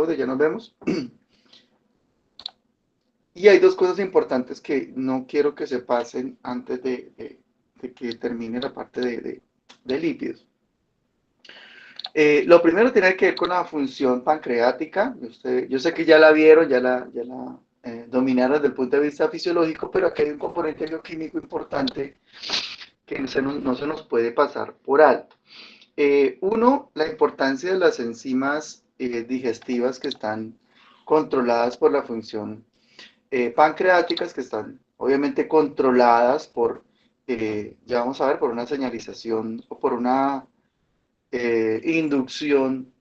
audio, ya nos vemos. Y hay dos cosas importantes que no quiero que se pasen antes de que termine la parte de lípidos. Lo primero tiene que ver con la función pancreática. Yo sé que ya la vieron, ya la dominaron desde el punto de vista fisiológico, pero aquí hay un componente bioquímico importante que no se nos puede pasar por alto. Uno, la importancia de las enzimas digestivas que están controladas por la función pancreáticas, que están obviamente controladas por, ya vamos a ver, por una señalización o por una inducción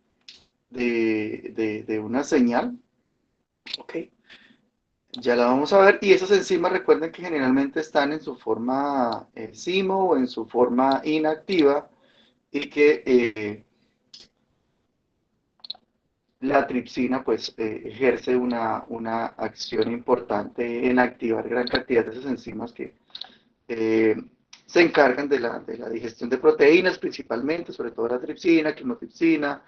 de una señal. Ok, ya la vamos a ver. Y esas enzimas, recuerden que generalmente están en su forma CIMO o en su forma inactiva y que la tripsina pues ejerce una acción importante en activar gran cantidad de esas enzimas que eh, se encargan de la digestión de proteínas principalmente, sobre todo la tripsina, quimotripsina,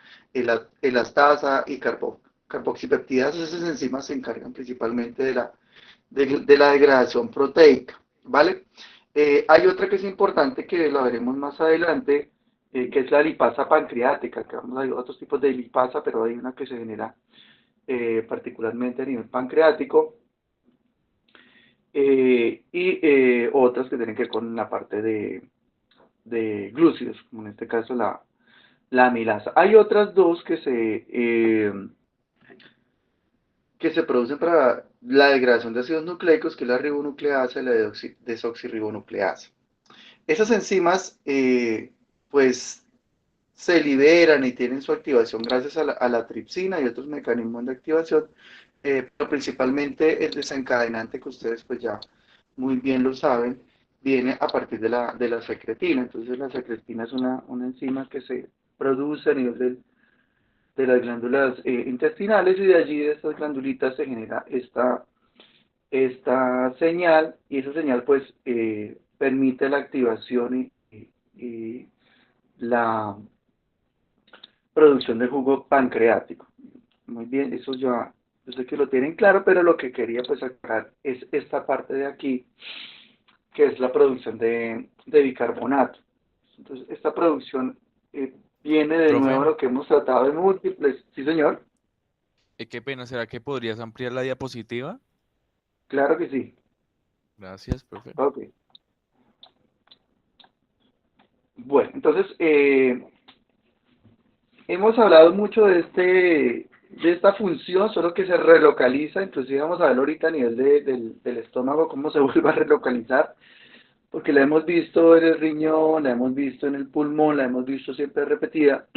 elastasa y carboxipeptidasas. Esas enzimas se encargan principalmente de la degradación proteica, ¿vale? Hay otra que es importante que la veremos más adelante, que es la lipasa pancreática, que vamos a ver otros tipos de lipasa, pero hay una que se genera particularmente a nivel pancreático, y otras que tienen que ver con la parte de glúcidos, como en este caso la amilasa. Hay otras dos que se producen para la degradación de ácidos nucleicos, que es la ribonucleasa y la desoxirribonucleasa. Esas enzimas, pues, se liberan y tienen su activación gracias a la tripsina y otros mecanismos de activación, pero principalmente el desencadenante, que ustedes pues ya muy bien lo saben, viene a partir de la secretina. Entonces la secretina es una enzima que se produce a nivel de las glándulas intestinales, y de allí, de estas glandulitas, se genera esta señal, y esa señal pues permite la activación y la producción de jugo pancreático. Muy bien, eso ya, yo sé que lo tienen claro, pero lo que quería pues aclarar es esta parte de aquí, que es la producción de bicarbonato. Entonces, esta producción viene de nuevo Profe, a lo que hemos tratado de múltiples. Sí, señor, qué pena, ¿será que podrías ampliar la diapositiva? claro que sí. Gracias, profe. Ok. Bueno, entonces, hemos hablado mucho de esta función, solo que se relocaliza. Inclusive vamos a ver ahorita a nivel del estómago cómo se vuelve a relocalizar, porque la hemos visto en el riñón, la hemos visto en el pulmón, la hemos visto siempre repetida.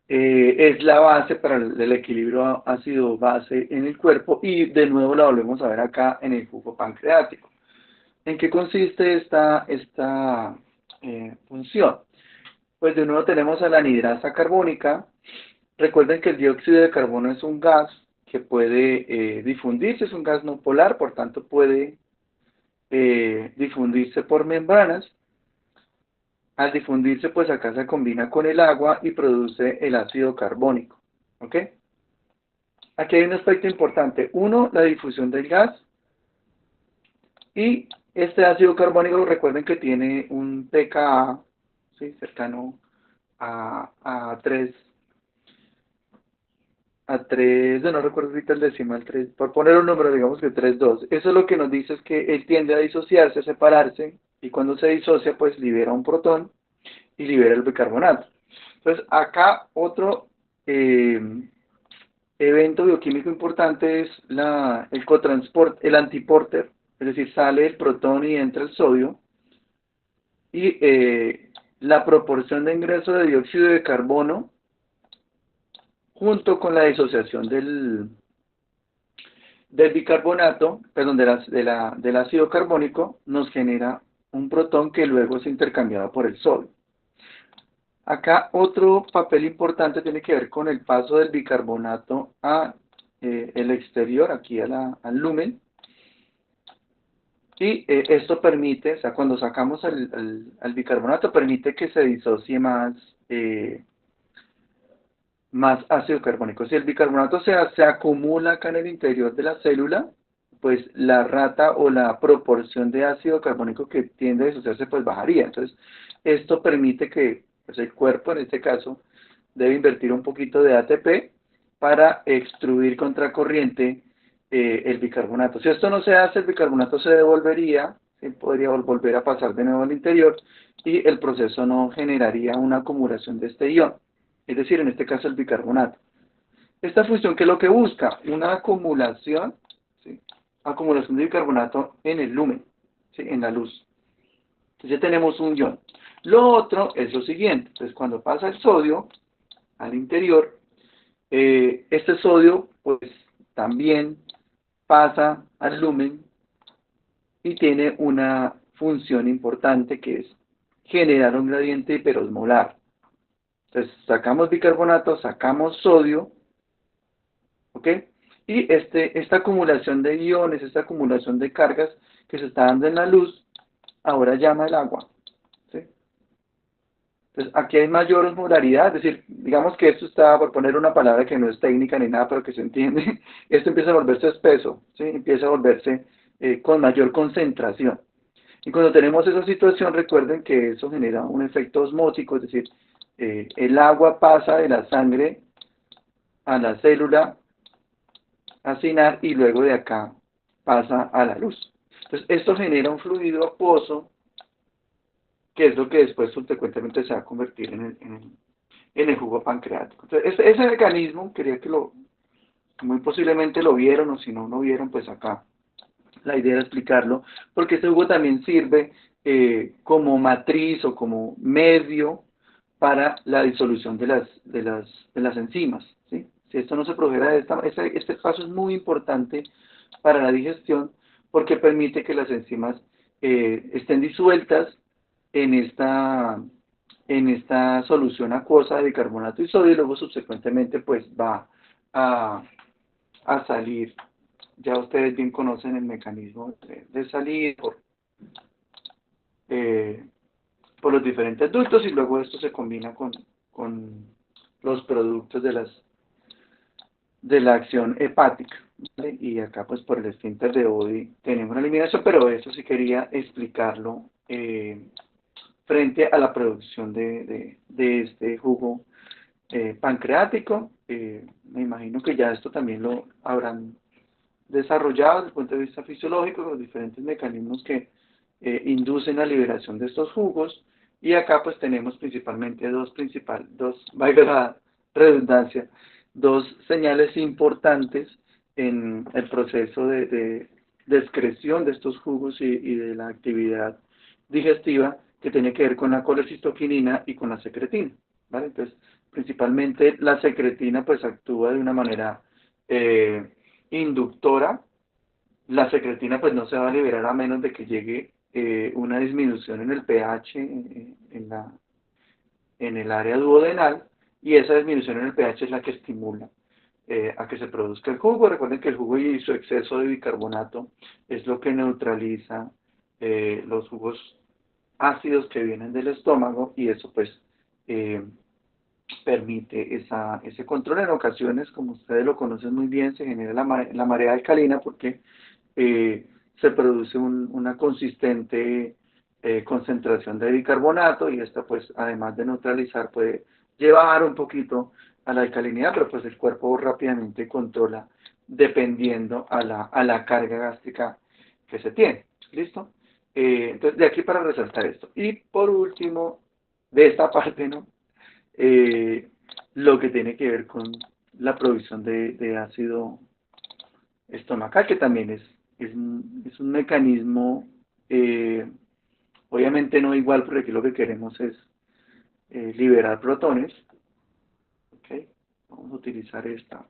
Es la base para el equilibrio ácido-base en el cuerpo, y de nuevo la volvemos a ver acá en el jugo pancreático. ¿En qué consiste esta función? Pues de nuevo tenemos a la anhidrasa carbónica. Recuerden que el dióxido de carbono es un gas que puede difundirse, es un gas no polar, por tanto puede difundirse por membranas. Al difundirse, pues acá se combina con el agua y produce el ácido carbónico. ¿Ok? Aquí hay un aspecto importante. Uno, la difusión del gas. Y este ácido carbónico, recuerden que tiene un pKa, ¿sí?, cercano a 3, no recuerdo ahorita el decimal, 3, por poner un número, digamos que 3,2. Eso lo que nos dice es que él tiende a disociarse, a separarse, y cuando se disocia, pues libera un protón y libera el bicarbonato. Entonces, acá otro eh, evento bioquímico importante es el cotransporte, el antiporter, es decir, sale el protón y entra el sodio, y la proporción de ingreso de dióxido de carbono junto con la disociación del bicarbonato, perdón, del ácido carbónico, nos genera un protón que luego es intercambiado por el sodio. Acá otro papel importante tiene que ver con el paso del bicarbonato a el exterior, aquí al lumen, y esto permite, o sea, cuando sacamos al bicarbonato, permite que se disocie más más ácido carbónico. Si el bicarbonato se acumula acá en el interior de la célula, pues la rata o la proporción de ácido carbónico que tiende a disociarse pues bajaría. Entonces, esto permite que pues, el cuerpo, en este caso, debe invertir un poquito de ATP para extruir contracorriente el bicarbonato. Si esto no se hace, el bicarbonato se devolvería, ¿sí? Podría volver a pasar de nuevo al interior y el proceso no generaría una acumulación de este ion, es decir, en este caso el bicarbonato. Esta función, ¿qué es lo que busca? Una acumulación, ¿sí? Acumulación de bicarbonato en el lumen, ¿sí? En la luz. Entonces ya tenemos un ion. Lo otro es lo siguiente, entonces cuando pasa el sodio al interior, este sodio pues también pasa al lumen y tiene una función importante que es generar un gradiente hiperosmolar. Entonces sacamos bicarbonato, sacamos sodio, ¿ok? Y esta acumulación de iones, esta acumulación de cargas que se está dando en la luz, ahora llama el agua, ¿sí? Entonces aquí hay mayor osmolaridad, es decir, digamos que esto está, por poner una palabra que no es técnica ni nada, pero que se entiende, esto empieza a volverse espeso, ¿sí? Empieza a volverse con mayor concentración. Y cuando tenemos esa situación, recuerden que eso genera un efecto osmótico, es decir, el agua pasa de la sangre a la célula acinar y luego de acá pasa a la luz. Entonces, esto genera un fluido acuoso, que es lo que después subsecuentemente se va a convertir en el jugo pancreático. Entonces, ese mecanismo, quería que muy posiblemente lo vieron, o si no lo vieron, pues acá la idea era explicarlo, porque este jugo también sirve como matriz o como medio para la disolución de las enzimas, ¿sí? Si esto no se produjera de este paso es muy importante para la digestión porque permite que las enzimas estén disueltas en esta solución acuosa de bicarbonato y sodio y luego subsecuentemente pues va a salir. Ya ustedes bien conocen el mecanismo de salir eh, por los diferentes ductos y luego esto se combina con los productos de la acción hepática, ¿vale? Y acá pues por el esfínter de Oddi tenemos una eliminación, pero eso sí quería explicarlo frente a la producción de este jugo pancreático. Me imagino que ya esto también lo habrán desarrollado desde el punto de vista fisiológico, los diferentes mecanismos que inducen la liberación de estos jugos. Y acá pues tenemos principalmente valga la redundancia, dos señales importantes en el proceso de excreción de estos jugos y de la actividad digestiva que tiene que ver con la colecistoquinina y con la secretina, ¿vale? Entonces, principalmente la secretina pues actúa de una manera inductora. La secretina pues no se va a liberar a menos de que llegue una disminución en el pH en el área duodenal, y esa disminución en el pH es la que estimula a que se produzca el jugo. Recuerden que el jugo y su exceso de bicarbonato es lo que neutraliza los jugos ácidos que vienen del estómago, y eso pues eh, permite ese control. En ocasiones, como ustedes lo conocen muy bien, se genera la marea alcalina porque se produce una consistente concentración de bicarbonato, y esta pues además de neutralizar puede llevar un poquito a la alcalinidad, pero pues el cuerpo rápidamente controla dependiendo a la carga gástrica que se tiene. ¿Listo? Entonces de aquí para resaltar esto. Y por último, de esta parte, ¿no? eh, lo que tiene que ver con la producción de ácido estomacal, que también es un mecanismo, obviamente no igual, porque aquí lo que queremos es liberar protones. ¿Okay? Vamos a utilizar esta.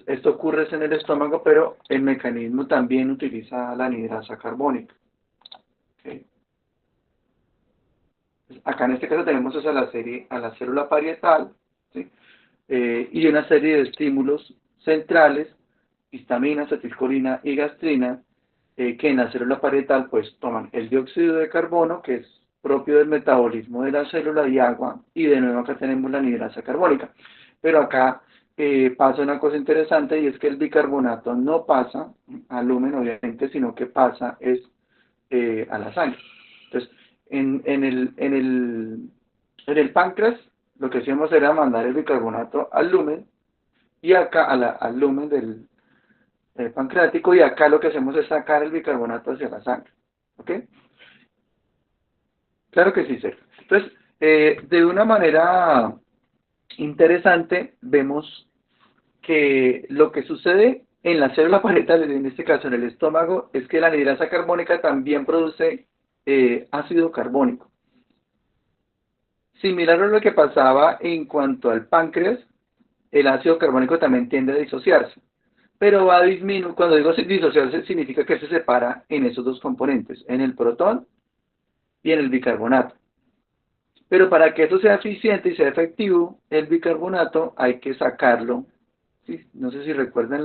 Esto ocurre en el estómago, pero el mecanismo también utiliza la anhidrasa carbónica. ¿Okay? Acá en este caso tenemos a la célula parietal, ¿sí? Y una serie de estímulos centrales, histamina, acetilcolina y gastrina, que en la célula parietal pues toman el dióxido de carbono, que es propio del metabolismo de la célula, y agua, y de nuevo acá tenemos la anhidrasa carbónica. Pero acá pasa una cosa interesante y es que el bicarbonato no pasa al lumen, obviamente, sino que pasa a la sangre. Entonces, en el páncreas, lo que hacíamos era mandar el bicarbonato al lumen y acá al lumen del pancreático y acá lo que hacemos es sacar el bicarbonato hacia la sangre. ¿Ok? Claro que sí, Sergio. Entonces, de una manera interesante, vemos que lo que sucede en la célula parietal, en este caso en el estómago, es que la anhidrasa carbónica también produce ácido carbónico. Similar a lo que pasaba en cuanto al páncreas, el ácido carbónico también tiende a disociarse, pero va a disminuir, cuando digo disociarse, significa que se separa en esos dos componentes, en el protón y en el bicarbonato. Pero para que eso sea eficiente y sea efectivo, el bicarbonato hay que sacarlo. ¿Sí? No sé si recuerdan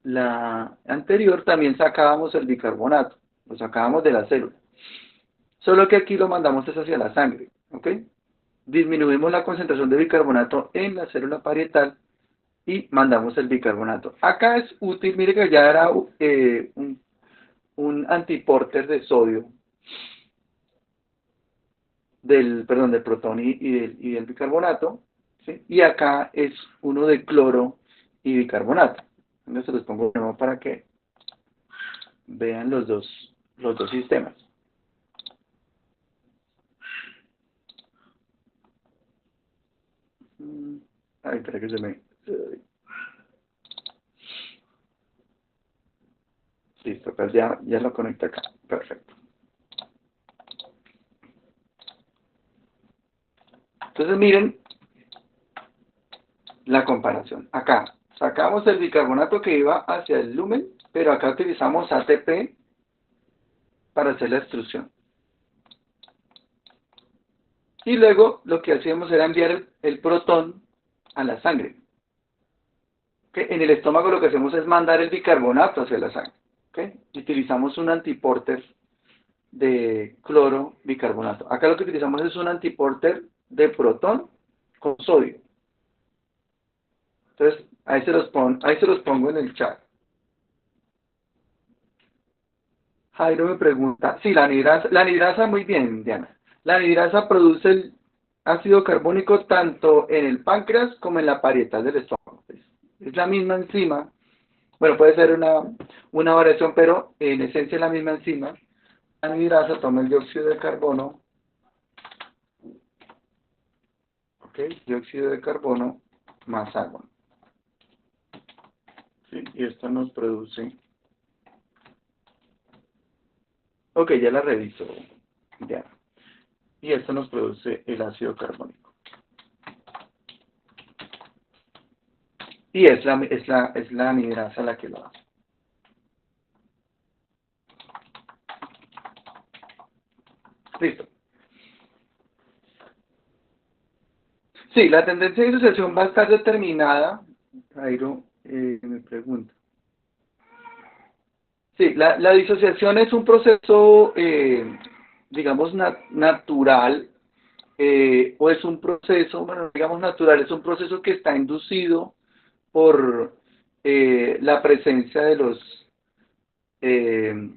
la anterior, también sacábamos el bicarbonato, lo sacábamos de la célula. Solo que aquí lo mandamos hacia la sangre, ¿ok? Disminuimos la concentración de bicarbonato en la célula parietal y mandamos el bicarbonato. Acá es útil, mire que ya era un antiporter de sodio, del protón y del bicarbonato, ¿sí? Y acá es uno de cloro y bicarbonato. Entonces se los pongo de nuevo para que vean los dos sistemas. Ay, espera que se me... Listo, pues ya lo conecto acá. Perfecto. Entonces miren la comparación. Acá sacamos el bicarbonato que iba hacia el lumen, pero acá utilizamos ATP para hacer la extrusión. Y luego lo que hacíamos era enviar el protón a la sangre. ¿Okay? En el estómago lo que hacemos es mandar el bicarbonato hacia la sangre. ¿Okay? Y utilizamos un antiporter de cloro bicarbonato. Acá lo que utilizamos es un antiporter de protón con sodio. Entonces, ahí se los pongo en el chat. Jairo me pregunta, sí, la anhidrasa muy bien, Diana. La anhidrasa produce el ácido carbónico tanto en el páncreas como en la parietal del estómago. Es la misma enzima. Bueno, puede ser una variación, pero en esencia es la misma enzima. La anhidrasa toma el dióxido de carbono, ¿ok? Dióxido de carbono más agua. ¿Sí? Y esto nos produce... Ok, ya la reviso, ya. Y esto nos produce el ácido carbónico. Y es la anhidrasa la que lo hace. Listo. Sí, la tendencia de disociación va a estar determinada. Jairo me pregunta. Sí, la disociación es un proceso, digamos, natural, o es un proceso, bueno, digamos natural, es un proceso que está inducido por la presencia eh,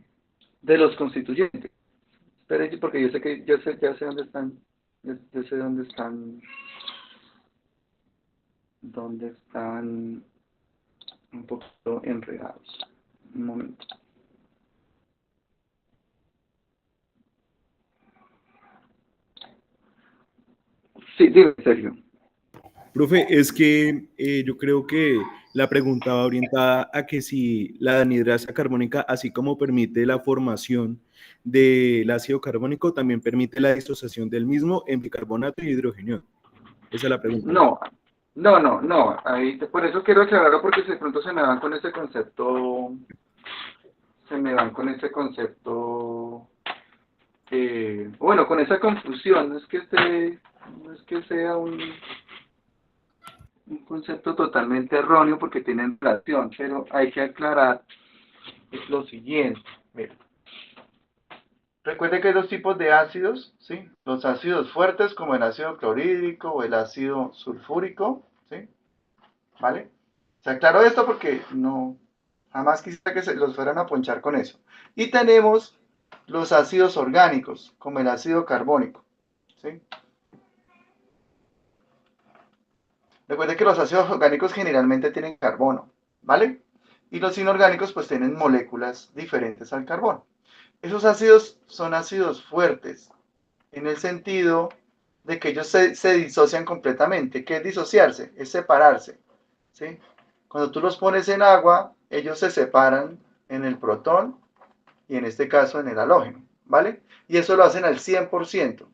de los constituyentes. Esperen, porque yo sé que ya sé dónde están un poquito enredados. Un momento. Sí, dime, Sergio. Profe, es que yo creo que la pregunta va orientada a que si la anhidrasa carbónica, así como permite la formación del ácido carbónico, también permite la disociación del mismo en bicarbonato y hidrógeno. Esa es la pregunta. No, no. Ahí, por eso quiero aclararlo porque si de pronto se me van con ese concepto, bueno, con esa confusión. No es que sea un concepto totalmente erróneo porque tienen relación, pero hay que aclarar lo siguiente. Mira. Recuerde que hay dos tipos de ácidos, ¿sí? Los ácidos fuertes, como el ácido clorhídrico o el ácido sulfúrico, ¿sí? ¿Vale? Se aclaró esto porque no, jamás quisiera que se los fueran a ponchar con eso. Y tenemos los ácidos orgánicos, como el ácido carbónico, ¿sí? Recuerde que los ácidos orgánicos generalmente tienen carbono, ¿vale? Y los inorgánicos pues tienen moléculas diferentes al carbono. Esos ácidos son ácidos fuertes, en el sentido de que ellos se disocian completamente. ¿Qué es disociarse? Es separarse, ¿sí? Cuando tú los pones en agua, ellos se separan en el protón y en este caso en el halógeno, ¿vale? Y eso lo hacen al 100%.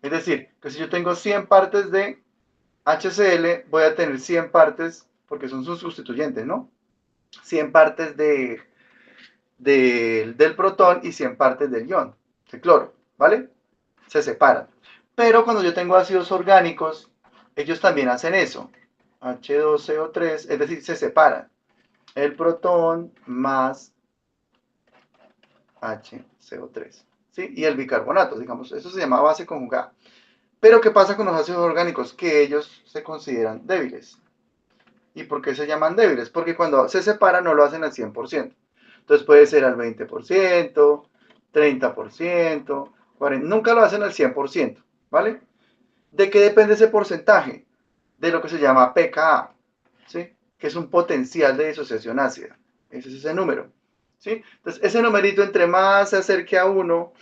Es decir, que si yo tengo 100 partes de HCl, voy a tener 100 partes, porque son sus sustituyentes, ¿no? 100 partes del protón y 100 partes del ion, de cloro, ¿vale? Se separan. Pero cuando yo tengo ácidos orgánicos, ellos también hacen eso. H2CO3, es decir, se separan. El protón más HCO3, ¿sí? Y el bicarbonato, digamos, eso se llama base conjugada. Pero ¿qué pasa con los ácidos orgánicos? Que ellos se consideran débiles. ¿Y por qué se llaman débiles? Porque cuando se separan no lo hacen al 100%. Entonces puede ser al 20%, 30%, 40%, nunca lo hacen al 100%, ¿vale? ¿De qué depende ese porcentaje? De lo que se llama pKa, ¿sí? Que es un potencial de disociación ácida. Ese es ese número, ¿sí? Entonces, ese numerito entre más se acerque a 1,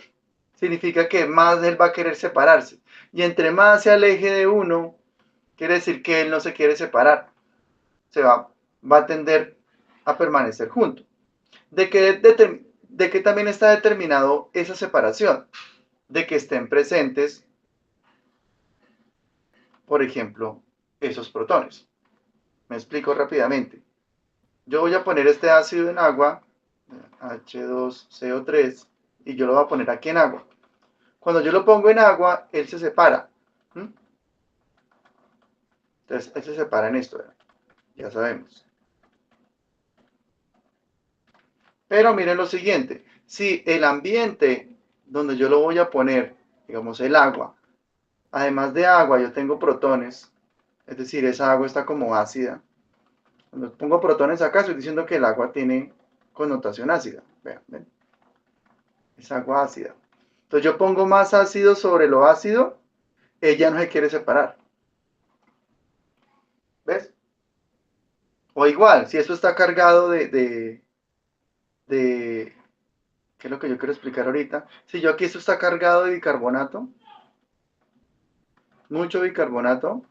significa que más él va a querer separarse. Y entre más se aleje de 1, quiere decir que él no se quiere separar. Va a tender a permanecer junto. ¿De qué también está determinado esa separación? De que estén presentes, por ejemplo, esos protones. Me explico rápidamente. Yo voy a poner este ácido en agua, H2CO3, y yo lo voy a poner aquí en agua. Cuando yo lo pongo en agua, él se separa. Entonces, él se separa en esto, ya sabemos. Pero miren lo siguiente, si el ambiente donde yo lo voy a poner, digamos el agua, además de agua yo tengo protones, es decir, esa agua está como ácida. Cuando pongo protones acá estoy diciendo que el agua tiene connotación ácida. Vean, ven. Es agua ácida. Entonces yo pongo más ácido sobre lo ácido, ella no se quiere separar. ¿Ves? O igual, si esto está cargado ¿qué es lo que yo quiero explicar ahorita? Si yo aquí esto está cargado de bicarbonato, mucho bicarbonato,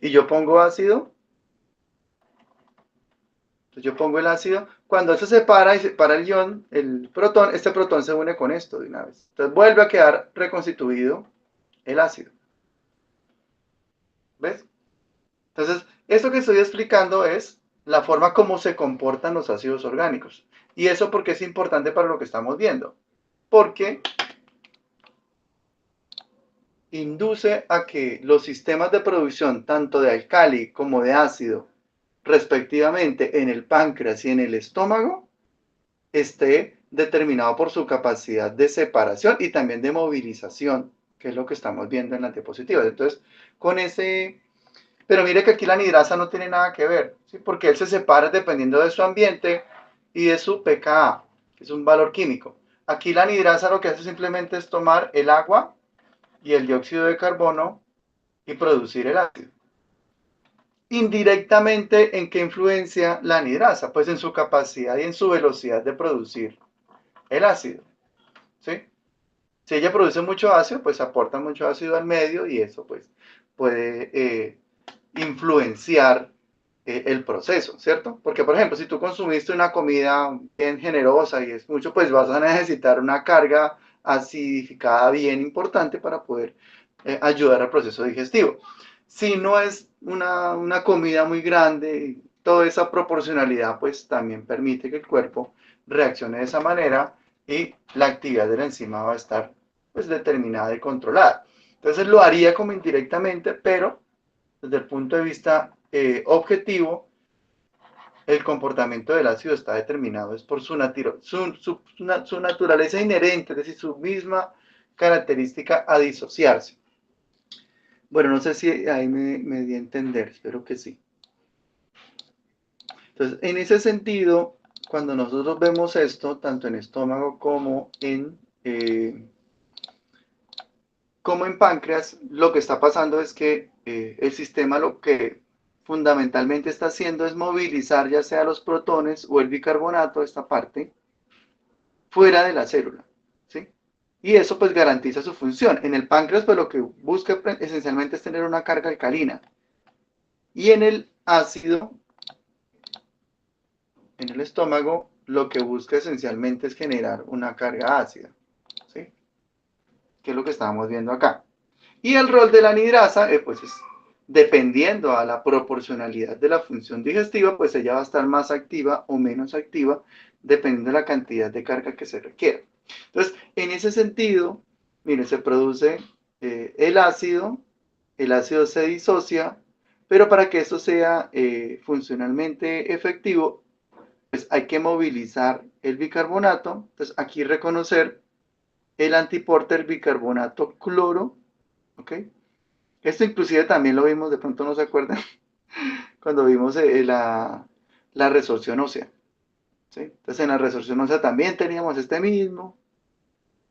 y yo pongo ácido, entonces yo pongo el ácido, cuando eso se separa y separa el ion, el protón, este protón se une con esto de una vez. Entonces vuelve a quedar reconstituido el ácido. ¿Ves? Entonces, esto que estoy explicando es la forma como se comportan los ácidos orgánicos. ¿Y eso por qué es importante para lo que estamos viendo? Porque induce a que los sistemas de producción, tanto de alcali como de ácido, respectivamente en el páncreas y en el estómago, esté determinado por su capacidad de separación y también de movilización, que es lo que estamos viendo en las diapositivas. Entonces, con ese... Pero mire que aquí la anidrasa no tiene nada que ver, ¿sí? Porque él se separa dependiendo de su ambiente y de su pKa, que es un valor químico. Aquí la anidrasa lo que hace simplemente es tomar el agua y el dióxido de carbono y producir el ácido. Indirectamente, ¿en qué influencia la anidrasa? Pues en su capacidad y en su velocidad de producir el ácido, ¿sí? Si ella produce mucho ácido, pues aporta mucho ácido al medio y eso pues puede influenciar el proceso, ¿cierto? Porque, por ejemplo, si tú consumiste una comida bien generosa y es mucho, pues vas a necesitar una carga acidificada bien importante para poder ayudar al proceso digestivo. Si no es una comida muy grande, toda esa proporcionalidad pues también permite que el cuerpo reaccione de esa manera y la actividad de la enzima va a estar pues determinada y controlada. Entonces lo haría como indirectamente, pero desde el punto de vista objetivo, el comportamiento del ácido está determinado es por su naturaleza inherente, es decir, su misma característica a disociarse. Bueno, no sé si ahí me di a entender, espero que sí. Entonces, en ese sentido, cuando nosotros vemos esto, tanto en estómago como en páncreas, lo que está pasando es que el sistema lo que fundamentalmente está haciendo es movilizar ya sea los protones o el bicarbonato, esta parte, fuera de la célula, ¿sí? Y eso pues garantiza su función. En el páncreas pues lo que busca esencialmente es tener una carga alcalina. Y en el ácido, en el estómago, lo que busca esencialmente es generar una carga ácida, ¿sí? Que es lo que estábamos viendo acá. Y el rol de la anidrasa, pues es dependiendo a la proporcionalidad de la función digestiva, pues ella va a estar más activa o menos activa, dependiendo de la cantidad de carga que se requiera. Entonces, en ese sentido, mire, se produce el ácido se disocia, pero para que esto sea funcionalmente efectivo, pues hay que movilizar el bicarbonato. Entonces, aquí reconocer el antiporter bicarbonato cloro, ¿ok? Esto inclusive también lo vimos, de pronto no se acuerdan, cuando vimos la resorción ósea, ¿sí? Entonces en la resorción ósea también teníamos este mismo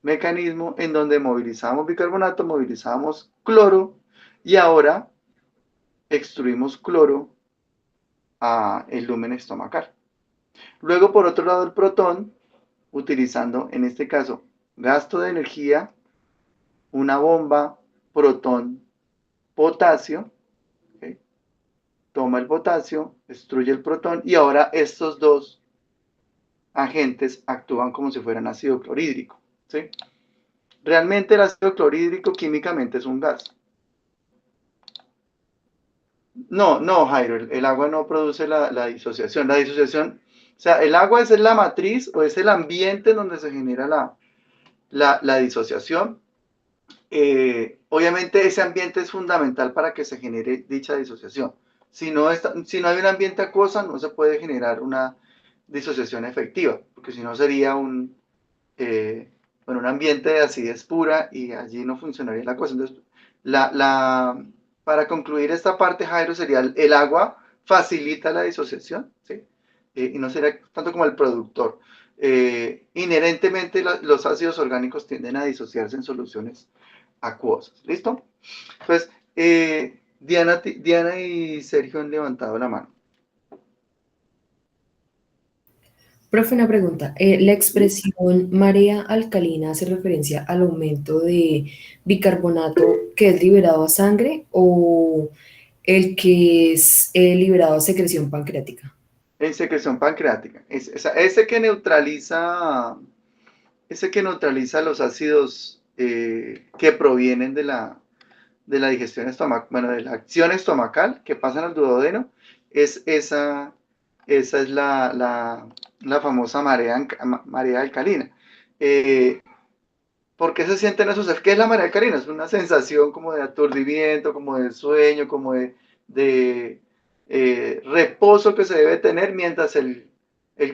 mecanismo en donde movilizábamos bicarbonato, movilizábamos cloro y ahora extruimos cloro a el lumen estomacal. Luego, por otro lado, el protón, utilizando en este caso gasto de energía, una bomba protón-potasio, ¿okay? Toma el potasio, destruye el protón y ahora estos dos agentes actúan como si fueran ácido clorhídrico, ¿sí? Realmente el ácido clorhídrico químicamente es un gas. No, no, Jairo, el agua no produce la disociación. La disociación, o sea, el agua es la matriz o es el ambiente en donde se genera la disociación. Obviamente ese ambiente es fundamental para que se genere dicha disociación. Si no hay un ambiente acuoso, no se puede generar una disociación efectiva, porque si no sería un ambiente de acidez pura y allí no funcionaría la cosa. Entonces, para concluir esta parte, Jairo, sería el agua facilita la disociación, ¿sí? Y no sería tanto como el productor. Inherentemente los ácidos orgánicos tienden a disociarse en soluciones acuosas. ¿Listo? Entonces, Diana y Sergio han levantado la mano. Profe, una pregunta. ¿La expresión marea alcalina hace referencia al aumento de bicarbonato que es liberado a sangre o el que es liberado a secreción pancreática? En secreción pancreática. Ese que neutraliza los ácidos que provienen de la digestión estomacal, bueno, de la acción estomacal que pasan al duodeno, esa es la famosa marea alcalina. ¿Por qué se sienten esos? ¿Qué es la marea alcalina? Es una sensación como de aturdimiento, como de sueño, como de reposo que se debe tener mientras el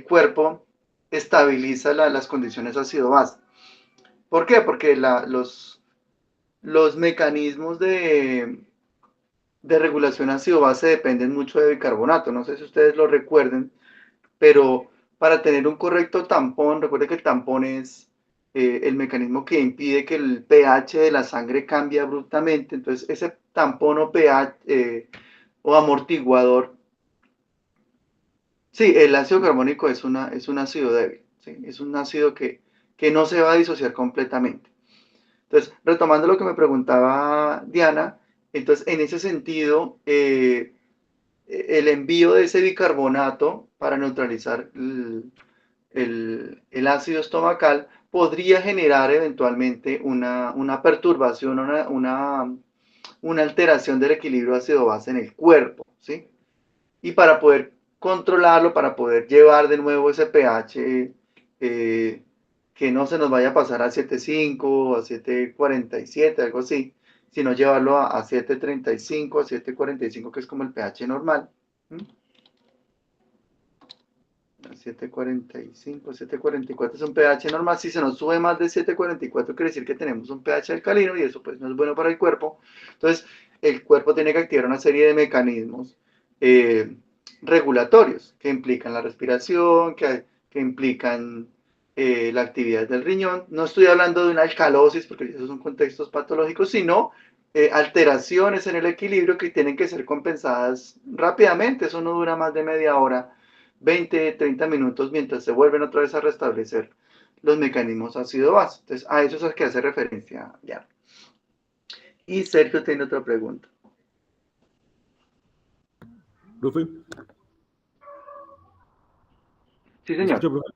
cuerpo estabiliza las condiciones ácido-base. ¿Por qué? Porque los mecanismos de regulación ácido-base dependen mucho de bicarbonato. No sé si ustedes lo recuerden, pero para tener un correcto tampón, recuerde que el tampón es el mecanismo que impide que el pH de la sangre cambie abruptamente. Entonces, ese tampón o pH o amortiguador, sí, el ácido carbónico es un ácido débil, ¿sí? Es un ácido que no se va a disociar completamente. Entonces, retomando lo que me preguntaba Diana, entonces en ese sentido, el envío de ese bicarbonato para neutralizar el ácido estomacal podría generar eventualmente una perturbación, una alteración del equilibrio ácido-base en el cuerpo, ¿sí? Y para poder controlarlo, para poder llevar de nuevo ese pH, que no se nos vaya a pasar a 7.5, a 7.47, algo así, sino llevarlo a 7.35, a 7.45, que es como el pH normal. 745, 744 es un pH normal. Si se nos sube más de 744 quiere decir que tenemos un pH alcalino y eso pues no es bueno para el cuerpo. Entonces el cuerpo tiene que activar una serie de mecanismos regulatorios que implican la respiración, que implican la actividad del riñón. No estoy hablando de una alcalosis porque esos son contextos patológicos, sino alteraciones en el equilibrio que tienen que ser compensadas rápidamente. Eso no dura más de media hora, 20, 30 minutos, mientras se vuelven otra vez a restablecer los mecanismos ácido-base. Entonces, a eso es a que hace referencia ya. Y Sergio tiene otra pregunta. Profe. Sí, señor. ¿Escucha, profe?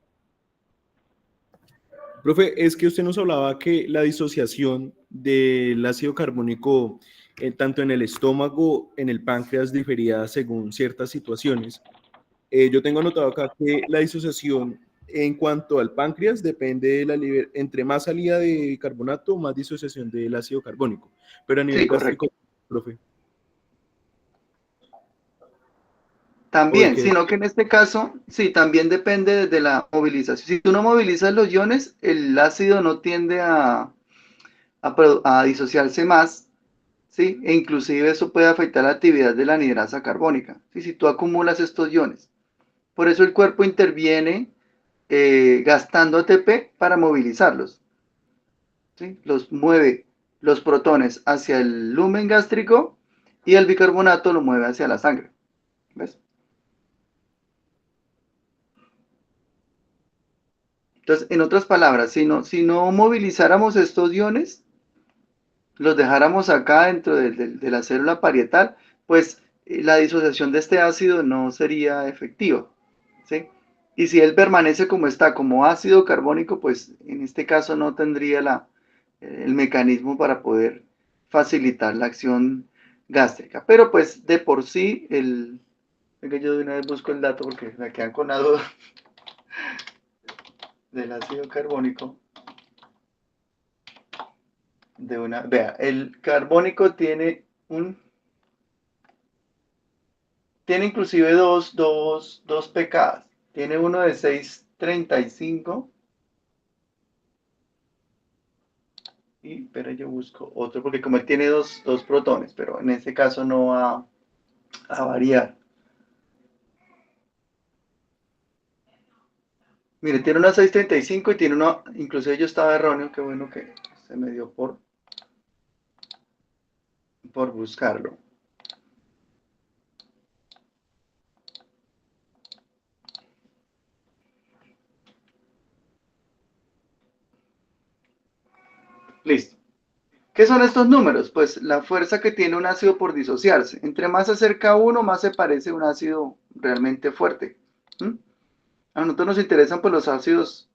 Profe, es que usted nos hablaba que la disociación del ácido carbónico, tanto en el estómago, en el páncreas, difería según ciertas situaciones. Yo tengo anotado acá que la disociación en cuanto al páncreas depende de entre más salida de bicarbonato, más disociación del ácido carbónico. Pero a nivel Sí, correcto. gástrico, profe. También, sino que en este caso, sí, también depende de la movilización. Si tú no movilizas los iones, el ácido no tiende a disociarse más, ¿sí? E inclusive eso puede afectar la actividad de la anhidrasa carbónica, ¿sí? Si tú acumulas estos iones. Por eso el cuerpo interviene gastando ATP para movilizarlos, ¿sí? Los mueve los protones hacia el lumen gástrico y el bicarbonato lo mueve hacia la sangre. ¿Ves? Entonces, en otras palabras, si no movilizáramos estos iones, los dejáramos acá dentro de la célula parietal, pues la disociación de este ácido no sería efectiva, ¿sí? Y si él permanece como está, como ácido carbónico, pues en este caso no tendría el mecanismo para poder facilitar la acción gástrica. Pero pues de por sí, venga, yo de una vez busco el dato porque me quedan con la duda del ácido carbónico. Vea, el carbónico tiene inclusive dos pKs. Tiene uno de 635 pero yo busco otro porque como él tiene dos protones, pero en este caso no va a variar. Mire, tiene uno de 635 y tiene uno, inclusive yo estaba erróneo, qué bueno que se me dio por buscarlo. Listo. ¿Qué son estos números? Pues la fuerza que tiene un ácido por disociarse. Entre más se acerca a uno, más se parece a un ácido realmente fuerte. A nosotros nos interesan pues los ácidos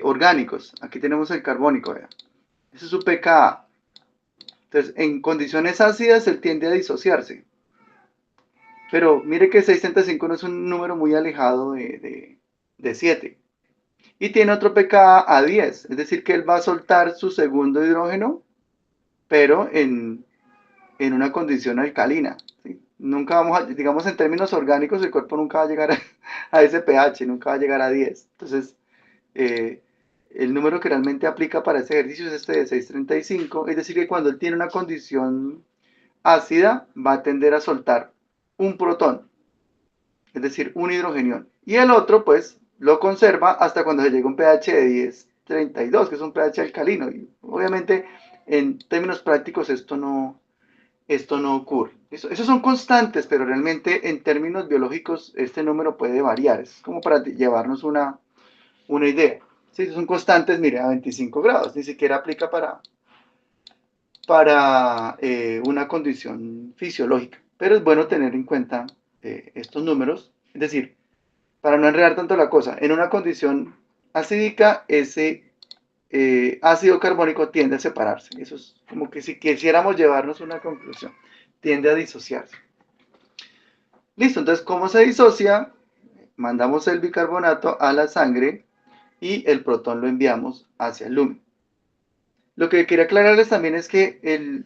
orgánicos. Aquí tenemos el carbónico, ¿verdad? Ese es su pKa. Entonces, en condiciones ácidas, él tiende a disociarse. Pero mire que 635 no es un número muy alejado de 7. Y tiene otro pKa a 10. Es decir, que él va a soltar su segundo hidrógeno, pero en una condición alcalina. ¿Sí? Nunca vamos a, digamos en términos orgánicos, el cuerpo nunca va a llegar a ese pH, nunca va a llegar a 10. Entonces, el número que realmente aplica para ese ejercicio es este de 635, es decir que cuando él tiene una condición ácida, va a tender a soltar un protón, es decir, un hidrogenión. Y el otro, pues, lo conserva hasta cuando se llega a un pH de 1032, que es un pH alcalino. Y obviamente, en términos prácticos, esto no ocurre. Esos son constantes, pero realmente en términos biológicos este número puede variar. Es como para llevarnos una idea. Sí, son constantes, mire, a 25 grados. Ni siquiera aplica para una condición fisiológica. Pero es bueno tener en cuenta estos números. Es decir, para no enredar tanto la cosa, en una condición acídica, ese ácido carbónico tiende a separarse. Eso es como que si quisiéramos llevarnos una conclusión, tiende a disociarse. Listo, entonces, ¿cómo se disocia? Mandamos el bicarbonato a la sangre y el protón lo enviamos hacia el lumen. Lo que quería aclararles también es que el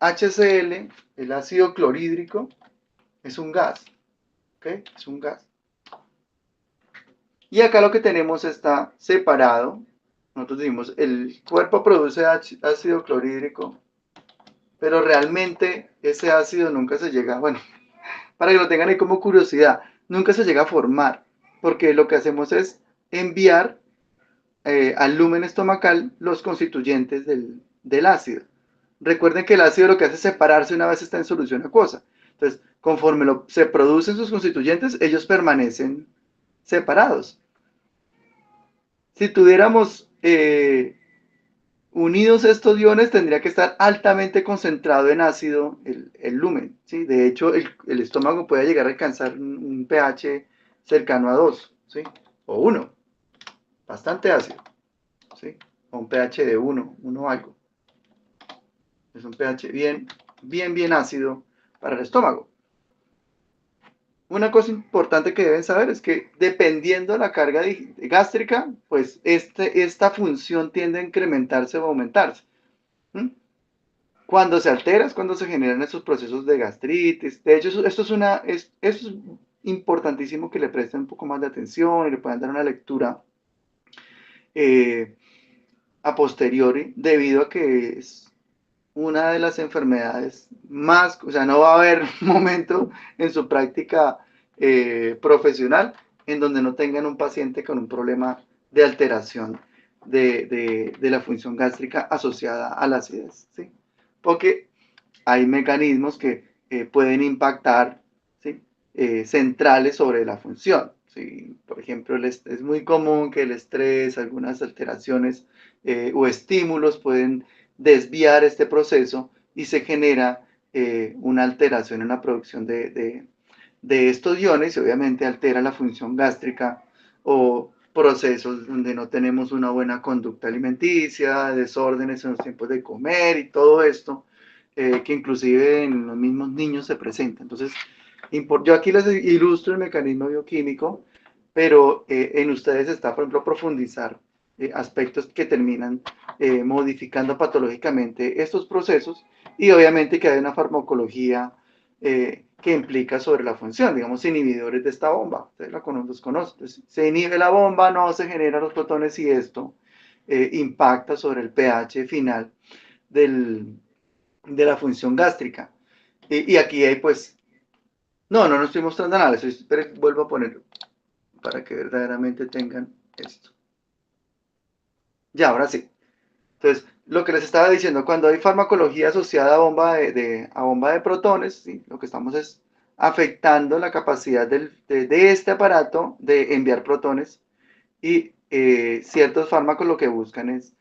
HCl, el ácido clorhídrico, es un gas. ¿Ok? Es un gas. Y acá lo que tenemos está separado. Nosotros decimos, el cuerpo produce ácido clorhídrico, pero realmente ese ácido nunca se llega, bueno, para que lo tengan ahí como curiosidad, nunca se llega a formar, porque lo que hacemos es enviar al lumen estomacal los constituyentes del ácido. Recuerden que el ácido lo que hace es separarse una vez está en solución acuosa. Entonces, conforme se producen sus constituyentes, ellos permanecen separados. Si tuviéramos unidos estos iones, tendría que estar altamente concentrado en ácido el lumen, ¿sí? De hecho, el estómago puede llegar a alcanzar un pH cercano a 2, ¿sí? O 1, bastante ácido, ¿sí? O un pH de 1 algo. Es un pH bien ácido para el estómago. Una cosa importante que deben saber es que dependiendo de la carga gástrica, pues esta función tiende a incrementarse o aumentarse. ¿Mm? Cuando se altera es cuando se generan esos procesos de gastritis. De hecho, esto es importantísimo que le presten un poco más de atención y le puedan dar una lectura a posteriori, debido a que es una de las enfermedades más, o sea, no va a haber momento en su práctica profesional en donde no tengan un paciente con un problema de alteración de la función gástrica asociada a la acidez, ¿sí? Porque hay mecanismos que pueden impactar, ¿sí? Centrales sobre la función, ¿sí? Por ejemplo, es muy común que el estrés, algunas alteraciones o estímulos pueden desviar este proceso y se genera una alteración en la producción de estos iones y obviamente altera la función gástrica o procesos donde no tenemos una buena conducta alimenticia, desórdenes en los tiempos de comer y todo esto, que inclusive en los mismos niños se presenta. Entonces, yo aquí les ilustro el mecanismo bioquímico, pero en ustedes está, por ejemplo, profundizar aspectos que terminan modificando patológicamente estos procesos y obviamente que hay una farmacología que implica sobre la función, digamos, inhibidores de esta bomba. Ustedes los conocen. Entonces, se inhibe la bomba, no se generan los protones y esto impacta sobre el pH final de la función gástrica. Y aquí hay pues, no estoy mostrando nada, pero vuelvo a ponerlo para que verdaderamente tengan esto. Ya, ahora sí. Entonces, lo que les estaba diciendo, cuando hay farmacología asociada a bomba de protones, ¿sí? Lo que estamos es afectando la capacidad de este aparato de enviar protones y ciertos fármacos lo que buscan es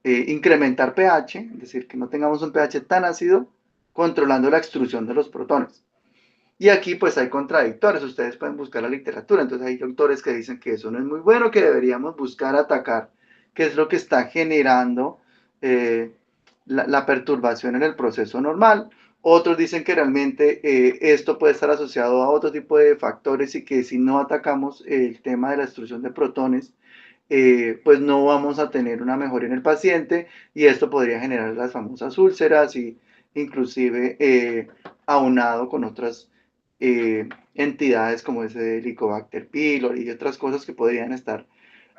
incrementar pH, es decir, que no tengamos un pH tan ácido, controlando la extrusión de los protones. Y aquí pues hay contradictores, ustedes pueden buscar la literatura, entonces hay autores que dicen que eso no es muy bueno, que deberíamos buscar atacar qué es lo que está generando la perturbación en el proceso normal. Otros dicen que realmente esto puede estar asociado a otro tipo de factores y que si no atacamos el tema de la extrusión de protones, pues no vamos a tener una mejoría en el paciente y esto podría generar las famosas úlceras y inclusive aunado con otras entidades como ese Helicobacter pylori y otras cosas que podrían estar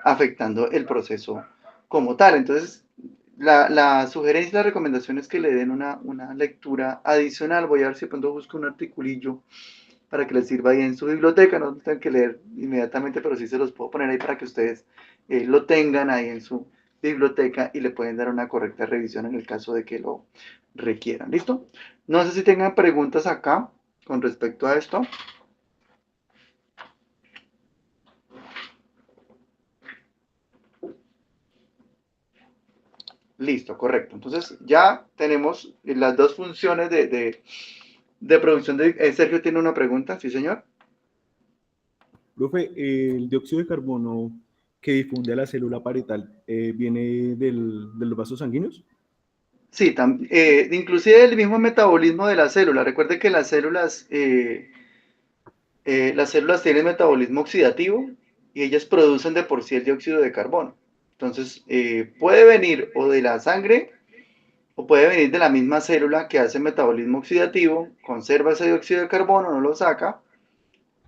afectando el proceso como tal. Entonces, la sugerencia y la recomendación es que le den una lectura adicional. Voy a ver si de pronto busco un articulillo para que les sirva ahí en su biblioteca. No tengan que leer inmediatamente, pero sí se los puedo poner ahí para que ustedes lo tengan ahí en su biblioteca y le pueden dar una correcta revisión en el caso de que lo requieran. ¿Listo? No sé si tengan preguntas acá con respecto a esto. Listo, correcto. Entonces ya tenemos las dos funciones de producción de... Sergio tiene una pregunta, ¿sí, señor? Profe, el dióxido de carbono que difunde a la célula parietal viene de los vasos sanguíneos. Sí, inclusive el mismo metabolismo de la célula. Recuerde que las células tienen metabolismo oxidativo y ellas producen de por sí el dióxido de carbono. Entonces, puede venir o de la sangre o puede venir de la misma célula que hace metabolismo oxidativo, conserva ese dióxido de carbono, no lo saca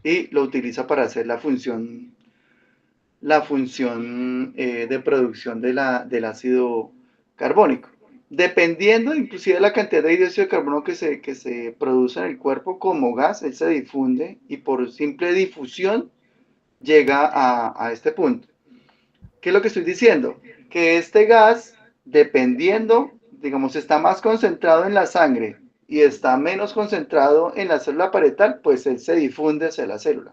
y lo utiliza para hacer la función la función de producción del ácido carbónico. Dependiendo inclusive de la cantidad de dióxido de carbono que se produce en el cuerpo como gas, él se difunde y por simple difusión llega a este punto. ¿Qué es lo que estoy diciendo? Que este gas, dependiendo, digamos, está más concentrado en la sangre y está menos concentrado en la célula parietal, pues él se difunde hacia la célula.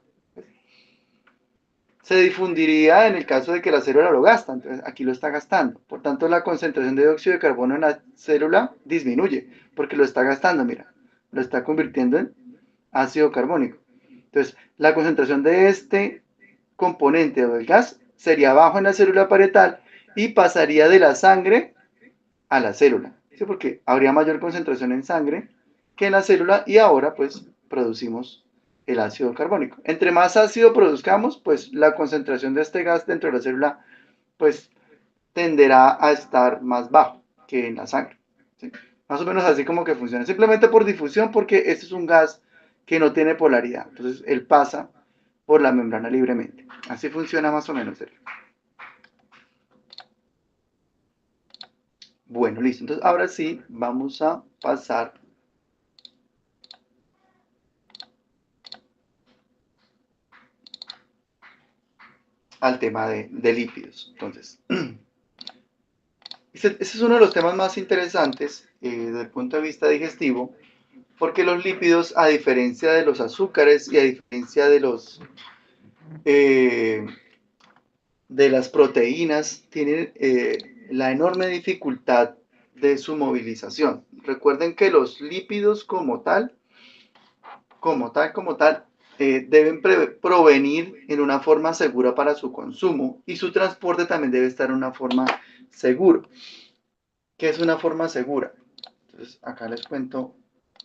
Se difundiría en el caso de que la célula lo gasta, entonces aquí lo está gastando. Por tanto, la concentración de dióxido de carbono en la célula disminuye, porque lo está gastando, mira, lo está convirtiendo en ácido carbónico. Entonces, la concentración de este componente o del gas sería bajo en la célula parietal y pasaría de la sangre a la célula, ¿sí? Porque habría mayor concentración en sangre que en la célula y ahora pues producimos el ácido carbónico. Entre más ácido produzcamos, pues la concentración de este gas dentro de la célula pues tenderá a estar más bajo que en la sangre, ¿sí? Más o menos así como que funciona, simplemente por difusión, porque este es un gas que no tiene polaridad, entonces él pasa por la membrana libremente. Así funciona más o menos, Sergio. Bueno, listo. Entonces, ahora sí, vamos a pasar al tema de lípidos. Entonces, ese es uno de los temas más interesantes desde el punto de vista digestivo, porque los lípidos, a diferencia de los azúcares y a diferencia eh, de las proteínas, tienen la enorme dificultad de su movilización. Recuerden que los lípidos como tal, deben provenir en una forma segura para su consumo y su transporte también debe estar en una forma segura. ¿Qué es una forma segura? Entonces, acá les cuento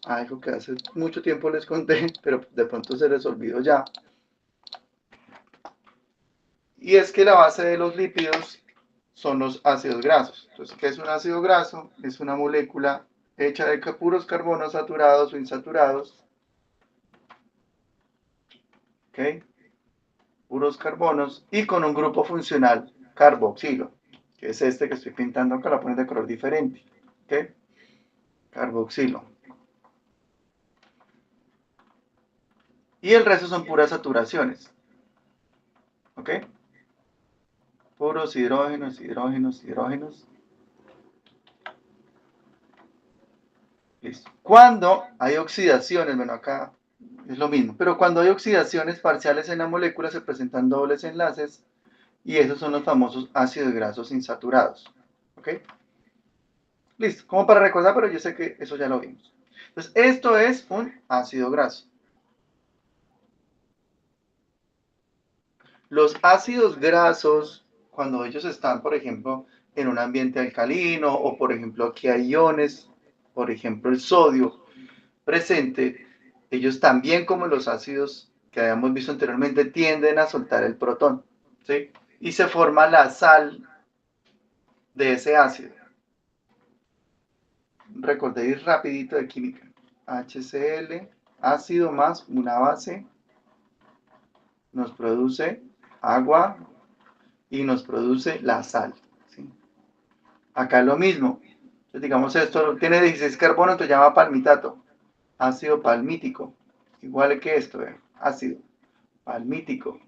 algo que hace mucho tiempo les conté, pero de pronto se les olvidó ya. Y es que la base de los lípidos son los ácidos grasos. Entonces, ¿qué es un ácido graso? Es una molécula hecha de puros carbonos saturados o insaturados. ¿Ok? Puros carbonos y con un grupo funcional carboxilo, que es este que estoy pintando acá, lo pones de color diferente. ¿Ok? Carboxilo. Y el resto son puras saturaciones. ¿Ok? Puros hidrógenos, hidrógenos, hidrógenos. Listo. Cuando hay oxidaciones, bueno, acá es lo mismo, pero cuando hay oxidaciones parciales en la molécula se presentan dobles enlaces y esos son los famosos ácidos grasos insaturados. ¿Ok? Listo, como para recordar, pero yo sé que eso ya lo vimos. Entonces, esto es un ácido graso. Los ácidos grasos, cuando ellos están, por ejemplo, en un ambiente alcalino o, por ejemplo, aquí hay iones, por ejemplo, el sodio presente, ellos también, como los ácidos que habíamos visto anteriormente, tienden a soltar el protón, ¿sí? Y se forma la sal de ese ácido. Recordéis rapidito de química. HCl, ácido más una base, nos produce agua y nos produce la sal, ¿sí? Acá es lo mismo. Entonces, digamos, esto tiene 16 carbono, entonces llama palmitato. Ácido palmítico. Igual que esto, ácido palmítico.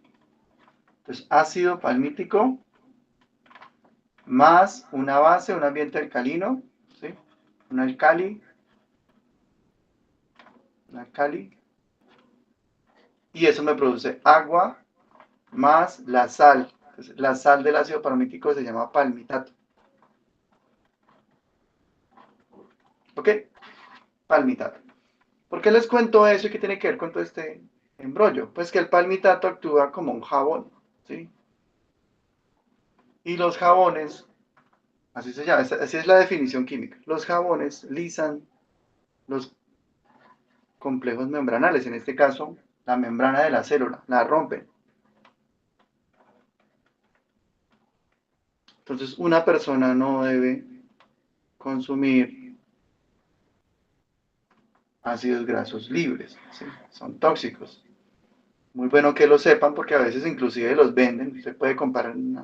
Entonces, ácido palmítico más una base, un ambiente alcalino, ¿sí? Un alcali, y eso me produce agua más la sal. Entonces, la sal del ácido palmítico se llama palmitato. ¿Ok? Palmitato. ¿Por qué les cuento eso y qué tiene que ver con todo este embrollo? Pues que el palmitato actúa como un jabón, ¿sí? Y los jabones, así se llama, así es la definición química. Los jabones lisan los complejos membranales, en este caso, la membrana de la célula, la rompen. Entonces, una persona no debe consumir ácidos grasos libres, ¿sí? Son tóxicos. Muy bueno que lo sepan porque a veces inclusive los venden. Usted puede comprar en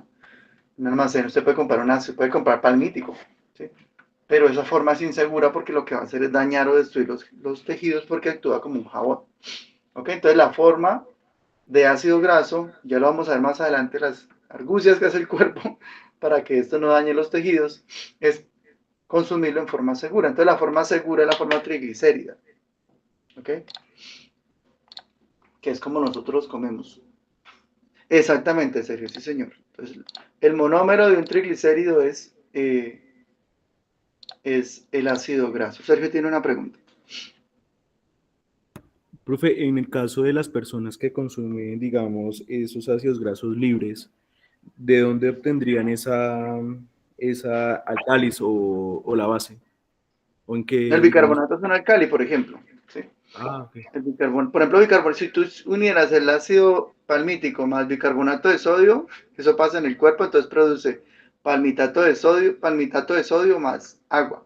un almacén, se puede comprar palmítico, ¿sí? Pero esa forma es insegura porque lo que va a hacer es dañar o destruir los tejidos porque actúa como un jabón. ¿Ok? Entonces la forma de ácido graso, ya lo vamos a ver más adelante, las argucias que hace el cuerpo para que esto no dañe los tejidos, es consumirlo en forma segura. Entonces la forma segura es la forma triglicérida. ¿Ok? Que es como nosotros comemos. Exactamente, Sergio, sí señor. Entonces, el monómero de un triglicérido es el ácido graso. Sergio tiene una pregunta. Profe, en el caso de las personas que consumen, digamos, esos ácidos grasos libres, ¿de dónde obtendrían esa álcalis o la base? ¿O en qué, El digamos? bicarbonato es un alcali, por ejemplo. ¿Sí? Ah, ok. Por ejemplo, bicarbonato, si tú unieras el ácido palmítico más bicarbonato de sodio, eso pasa en el cuerpo, entonces produce palmitato de sodio más agua.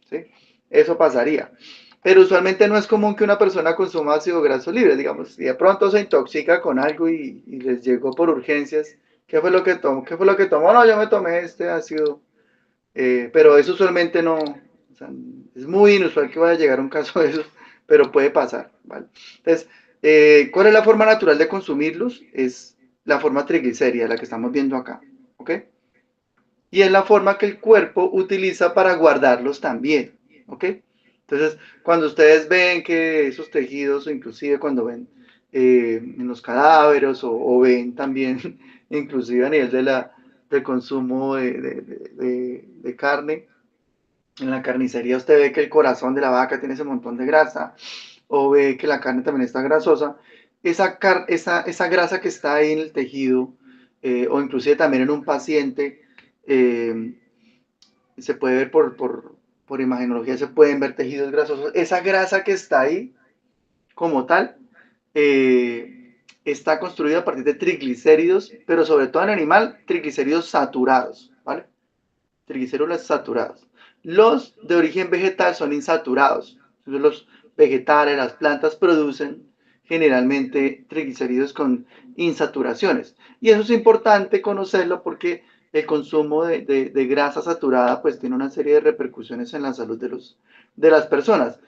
¿Sí? Eso pasaría. Pero usualmente no es común que una persona consuma ácido graso libre, digamos, si de pronto se intoxica con algo y les llegó por urgencias, ¿qué fue lo que tomó? ¿Qué fue lo que tomó? No, yo me tomé este ácido, pero eso usualmente no, o sea, es muy inusual que vaya a llegar un caso de eso, pero puede pasar, ¿vale? Entonces, ¿cuál es la forma natural de consumirlos? Es la forma triglicérida, la que estamos viendo acá, ¿ok? Y es la forma que el cuerpo utiliza para guardarlos también, ¿ok? Entonces, cuando ustedes ven que esos tejidos, o inclusive cuando ven en los cadáveres, o ven también, inclusive a nivel del consumo de carne, en la carnicería usted ve que el corazón de la vaca tiene ese montón de grasa, o ve que la carne también está grasosa, esa grasa que está ahí en el tejido, o inclusive también en un paciente, eh, se puede ver por imagenología, se pueden ver tejidos grasosos. Esa grasa que está ahí, como tal, está construida a partir de triglicéridos, pero sobre todo en el animal, triglicéridos saturados, ¿vale? Triglicéridos saturados. Los de origen vegetal son insaturados. Entonces, los vegetales, las plantas producen generalmente triglicéridos con insaturaciones. Y eso es importante conocerlo porque el consumo de grasa saturada pues tiene una serie de repercusiones en la salud de las personas.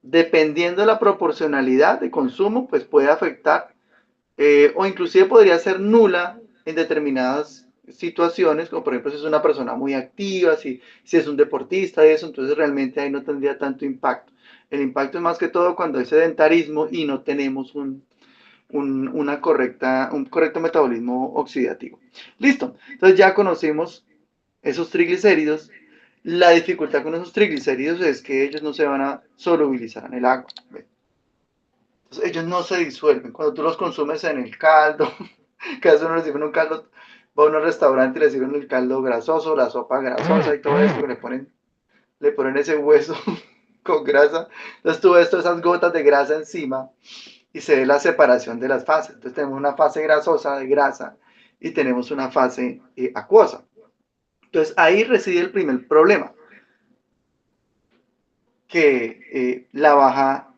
Dependiendo de la proporcionalidad de consumo, pues puede afectar o inclusive podría ser nula en determinadas situaciones, como por ejemplo si es una persona muy activa, si es un deportista y eso, entonces realmente ahí no tendría tanto impacto. El impacto es más que todo cuando hay sedentarismo y no tenemos un correcto metabolismo oxidativo. Listo, entonces ya conocimos esos triglicéridos. La dificultad con esos triglicéridos es que ellos no se van a solubilizar en el agua. Entonces, ellos no se disuelven. Cuando tú los consumes en el caldo, que a veces uno le sirven un caldo, va a un restaurante y le sirven el caldo grasoso, la sopa grasosa y todo eso, le ponen ese hueso con grasa. Entonces tú ves todas esas gotas de grasa encima y se ve la separación de las fases. Entonces tenemos una fase grasosa de grasa y tenemos una fase acuosa. Entonces ahí reside el primer problema, que la baja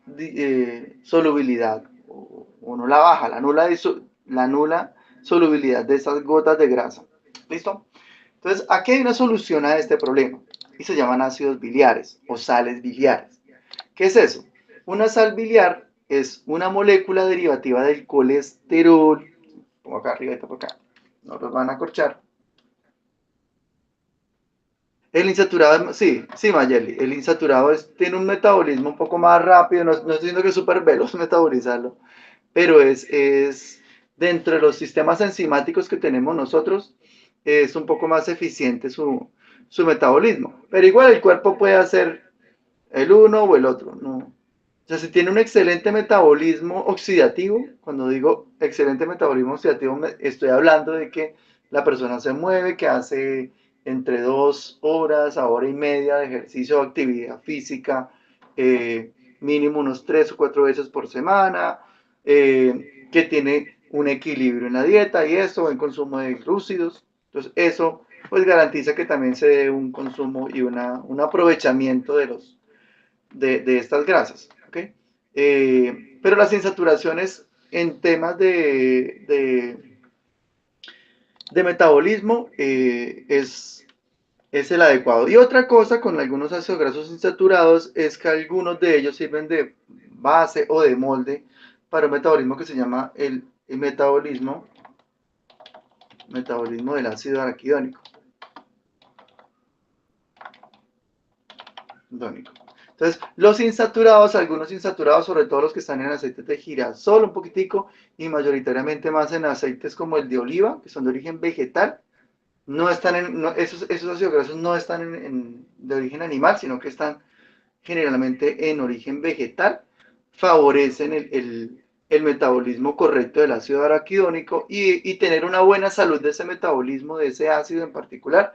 solubilidad, o no la baja, la nula solubilidad de esas gotas de grasa. ¿Listo? Entonces, aquí hay una solución a este problema y se llaman ácidos biliares o sales biliares. ¿Qué es eso? Una sal biliar es una molécula derivativa del colesterol. Pongo acá arriba y por acá. No los van a corchar. El insaturado, sí, sí, Mayeli, el insaturado tiene un metabolismo un poco más rápido, no estoy diciendo que es súper veloz metabolizarlo, pero es dentro de los sistemas enzimáticos que tenemos nosotros, es un poco más eficiente su metabolismo, pero igual el cuerpo puede hacer el uno o el otro, ¿no? O sea, si tiene un excelente metabolismo oxidativo, cuando digo excelente metabolismo oxidativo, estoy hablando de que la persona se mueve, que hace entre 2 horas a hora y media de ejercicio o actividad física, mínimo unos 3 o 4 veces por semana, que tiene un equilibrio en la dieta y eso, buen consumo de glúcidos. Entonces, eso pues garantiza que también se dé un consumo y un aprovechamiento de estas grasas. ¿Okay? Pero las insaturaciones en temas de metabolismo es el adecuado. Y otra cosa con algunos ácidos grasos insaturados es que algunos de ellos sirven de base o de molde para un metabolismo que se llama el metabolismo del ácido araquidónico. Entonces, los insaturados, algunos insaturados, sobre todo los que están en aceites de girasol un poquitico y mayoritariamente más en aceites como el de oliva, que son de origen vegetal, no están esos ácidos grasos no están de origen animal, sino que están generalmente en origen vegetal, favorecen el metabolismo correcto del ácido araquidónico y tener una buena salud de ese metabolismo, de ese ácido en particular.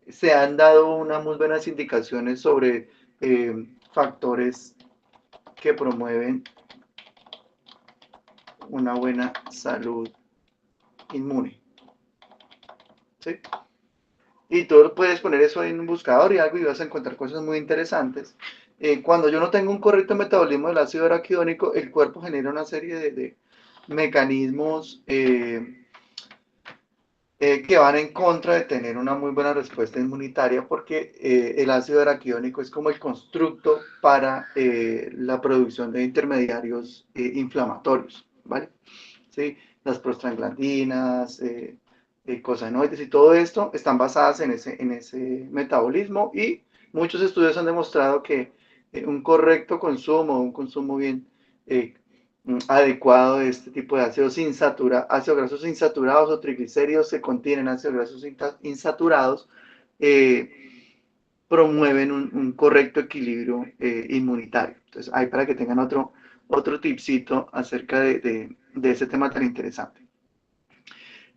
Se han dado unas muy buenas indicaciones sobre factores que promueven una buena salud inmune. ¿Sí? Y tú puedes poner eso en un buscador y algo y vas a encontrar cosas muy interesantes. Cuando yo no tengo un correcto metabolismo del ácido araquidónico, el cuerpo genera una serie de mecanismos que van en contra de tener una muy buena respuesta inmunitaria porque el ácido araquidónico es como el constructo para la producción de intermediarios inflamatorios, ¿vale? ¿Sí? Las prostaglandinas, cosanoides y todo esto están basadas en ese metabolismo y muchos estudios han demostrado que un correcto consumo, un consumo bien adecuado de este tipo de ácidos grasos insaturados o triglicéridos que contienen ácidos grasos insaturados promueven un correcto equilibrio inmunitario. Entonces, ahí para que tengan otro tipcito acerca de ese tema tan interesante.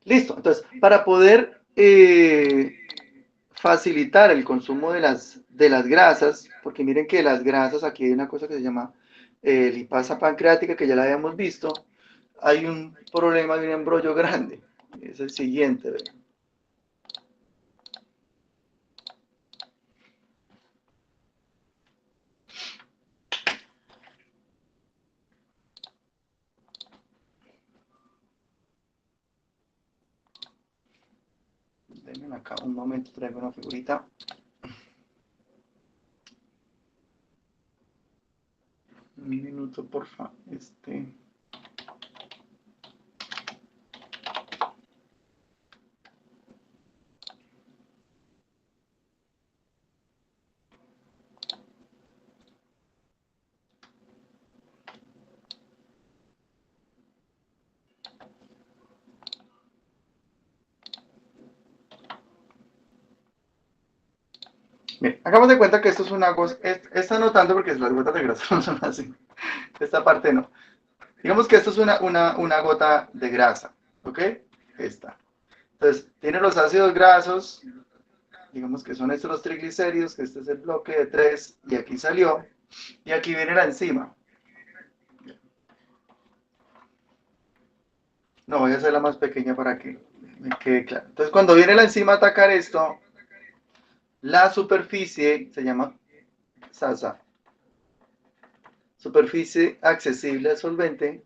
Listo, entonces, para poder facilitar el consumo de las grasas, porque miren que las grasas, aquí hay una cosa que se llama lipasa pancreática, que ya la habíamos visto, hay un problema de un embrollo grande, es el siguiente, ¿verdad? Denme acá un momento, traigo una figurita. Un minuto, porfa. Bien, hagamos de cuenta que esto es una gota, está notando porque las gotas de grasa no son así, esta parte no. Digamos que esto es una gota de grasa, ¿ok? Esta. Entonces, tiene los ácidos grasos, digamos que son estos los triglicéridos, que este es el bloque de 3, y aquí salió, y aquí viene la enzima. No, voy a hacerla más pequeña para que me quede claro. Entonces, cuando viene la enzima a atacar esto, la superficie se llama SASA, superficie accesible al solvente,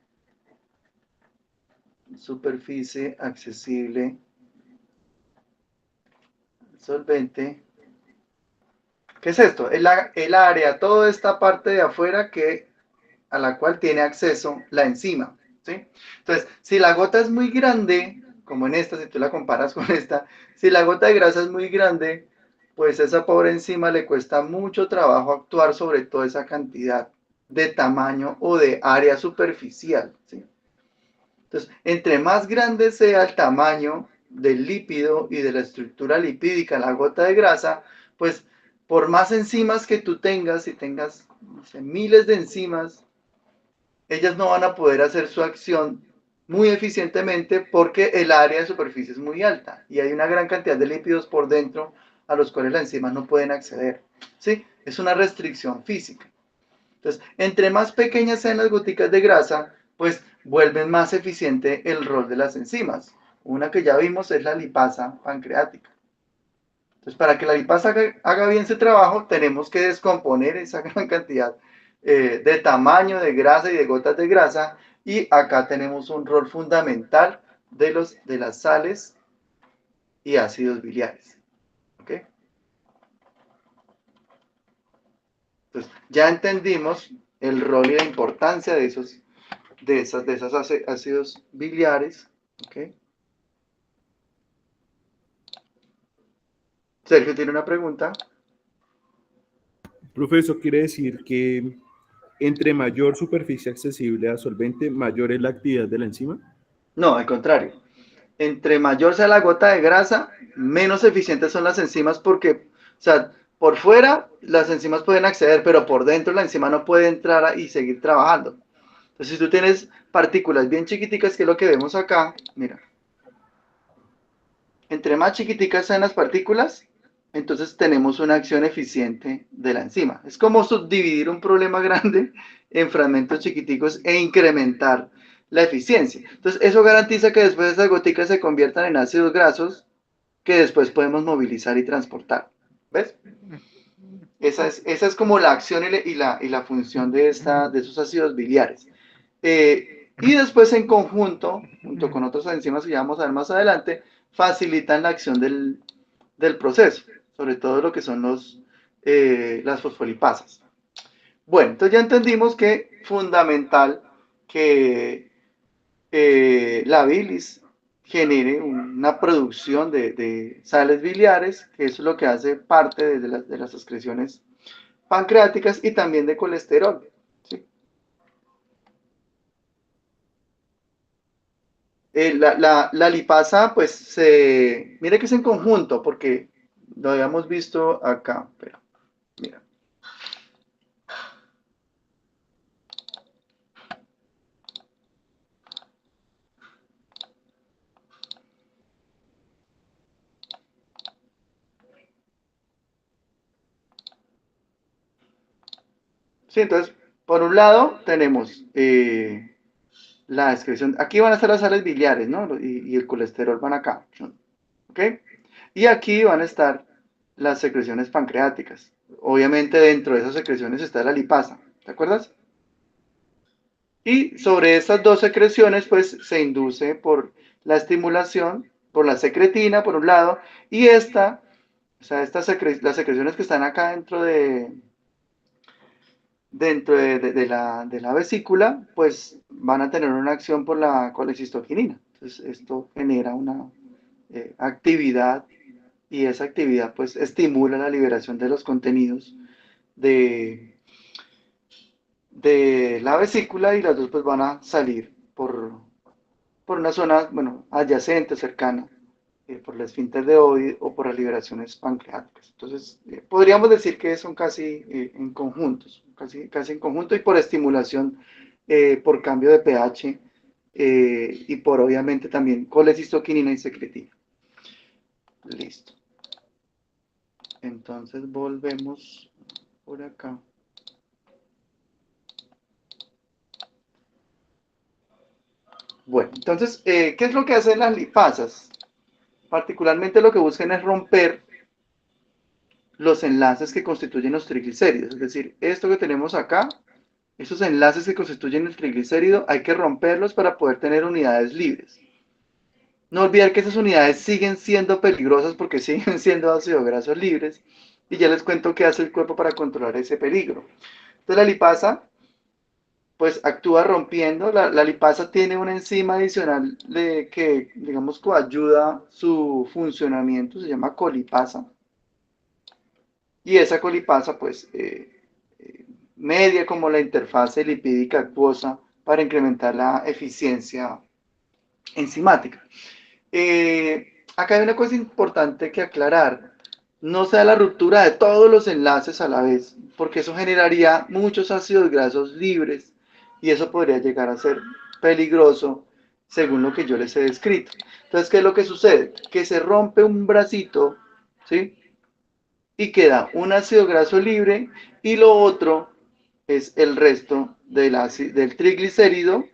superficie accesible al solvente. ¿Qué es esto? El área, toda esta parte de afuera a la cual tiene acceso la enzima, ¿sí? Entonces, si la gota es muy grande, como en esta, si tú la comparas con esta, si la gota de grasa es muy grande, pues a esa pobre enzima le cuesta mucho trabajo actuar sobre toda esa cantidad de tamaño o de área superficial, ¿sí? Entonces, entre más grande sea el tamaño del lípido y de la estructura lipídica en la gota de grasa, pues por más enzimas que tú tengas, si tengas no sé, miles de enzimas, ellas no van a poder hacer su acción muy eficientemente porque el área de superficie es muy alta y hay una gran cantidad de lípidos por dentro a los cuales las enzimas no pueden acceder. ¿Sí? Es una restricción física. Entonces, entre más pequeñas sean las goticas de grasa, pues vuelven más eficiente el rol de las enzimas. Una que ya vimos es la lipasa pancreática. Entonces, para que la lipasa haga bien su trabajo, tenemos que descomponer esa gran cantidad de tamaño de grasa y de gotas de grasa, y acá tenemos un rol fundamental de las sales y ácidos biliares. ¿Ok? Entonces, ya entendimos el rol y la importancia de esos ácidos biliares. ¿Ok? Sergio tiene una pregunta. Profesor, quiere decir que entre mayor superficie accesible a solvente, mayor es la actividad de la enzima. No, al contrario. Entre mayor sea la gota de grasa, menos eficientes son las enzimas porque, o sea, por fuera las enzimas pueden acceder, pero por dentro la enzima no puede entrar y seguir trabajando. Entonces, si tú tienes partículas bien chiquiticas, que es lo que vemos acá, mira, entre más chiquiticas sean las partículas, entonces tenemos una acción eficiente de la enzima. Es como subdividir un problema grande en fragmentos chiquiticos e incrementar la eficiencia. Entonces, eso garantiza que después esas goticas se conviertan en ácidos grasos que después podemos movilizar y transportar. ¿Ves? Esa es como la acción y la función de esos ácidos biliares. Y después en conjunto, junto con otras enzimas que ya vamos a ver más adelante, facilitan la acción del proceso, sobre todo lo que son las fosfolipasas. Bueno, entonces ya entendimos que es fundamental que la bilis genere una producción de sales biliares, que eso es lo que hace parte de las excreciones pancreáticas y también de colesterol. ¿Sí? La lipasa, pues, mire que es en conjunto, porque lo habíamos visto acá, pero mira. Sí, entonces, por un lado tenemos la excreción, aquí van a estar las sales biliares, ¿no? Y el colesterol van acá, ¿ok? Y aquí van a estar las secreciones pancreáticas. Obviamente dentro de esas secreciones está la lipasa, ¿te acuerdas? Y sobre estas dos secreciones, pues se induce por la estimulación, por la secretina, por un lado, y las secreciones que están acá dentro de la vesícula, pues van a tener una acción por la colecistoquinina. Entonces, esto genera una actividad, y esa actividad pues estimula la liberación de los contenidos de la vesícula, y las dos pues van a salir por una zona, bueno, adyacente, cercana, por el esfínter de Oddi o por las liberaciones pancreáticas. Entonces, podríamos decir que son casi en conjuntos, casi en conjunto, y por estimulación, por cambio de pH, y por obviamente también colecistoquinina y secretina. Listo. Entonces volvemos por acá. Bueno, entonces, ¿qué es lo que hacen las lipasas? Particularmente lo que buscan es romper los enlaces que constituyen los triglicéridos. Es decir, esto que tenemos acá, esos enlaces que constituyen el triglicérido, hay que romperlos para poder tener unidades libres. No olvidar que esas unidades siguen siendo peligrosas porque siguen siendo ácidos grasos libres, y ya les cuento qué hace el cuerpo para controlar ese peligro. Entonces la lipasa pues actúa rompiendo. La lipasa tiene una enzima adicional que, digamos, coayuda su funcionamiento, se llama colipasa. Y esa colipasa, pues, media como la interfase lipídica acuosa para incrementar la eficiencia enzimática. Acá hay una cosa importante que aclarar. No se da la ruptura de todos los enlaces a la vez, porque eso generaría muchos ácidos grasos libres, y eso podría llegar a ser peligroso, según lo que yo les he descrito. Entonces, ¿qué es lo que sucede? Que se rompe un bracito, ¿sí? Y queda un ácido graso libre, y lo otro es el resto del triglicérido,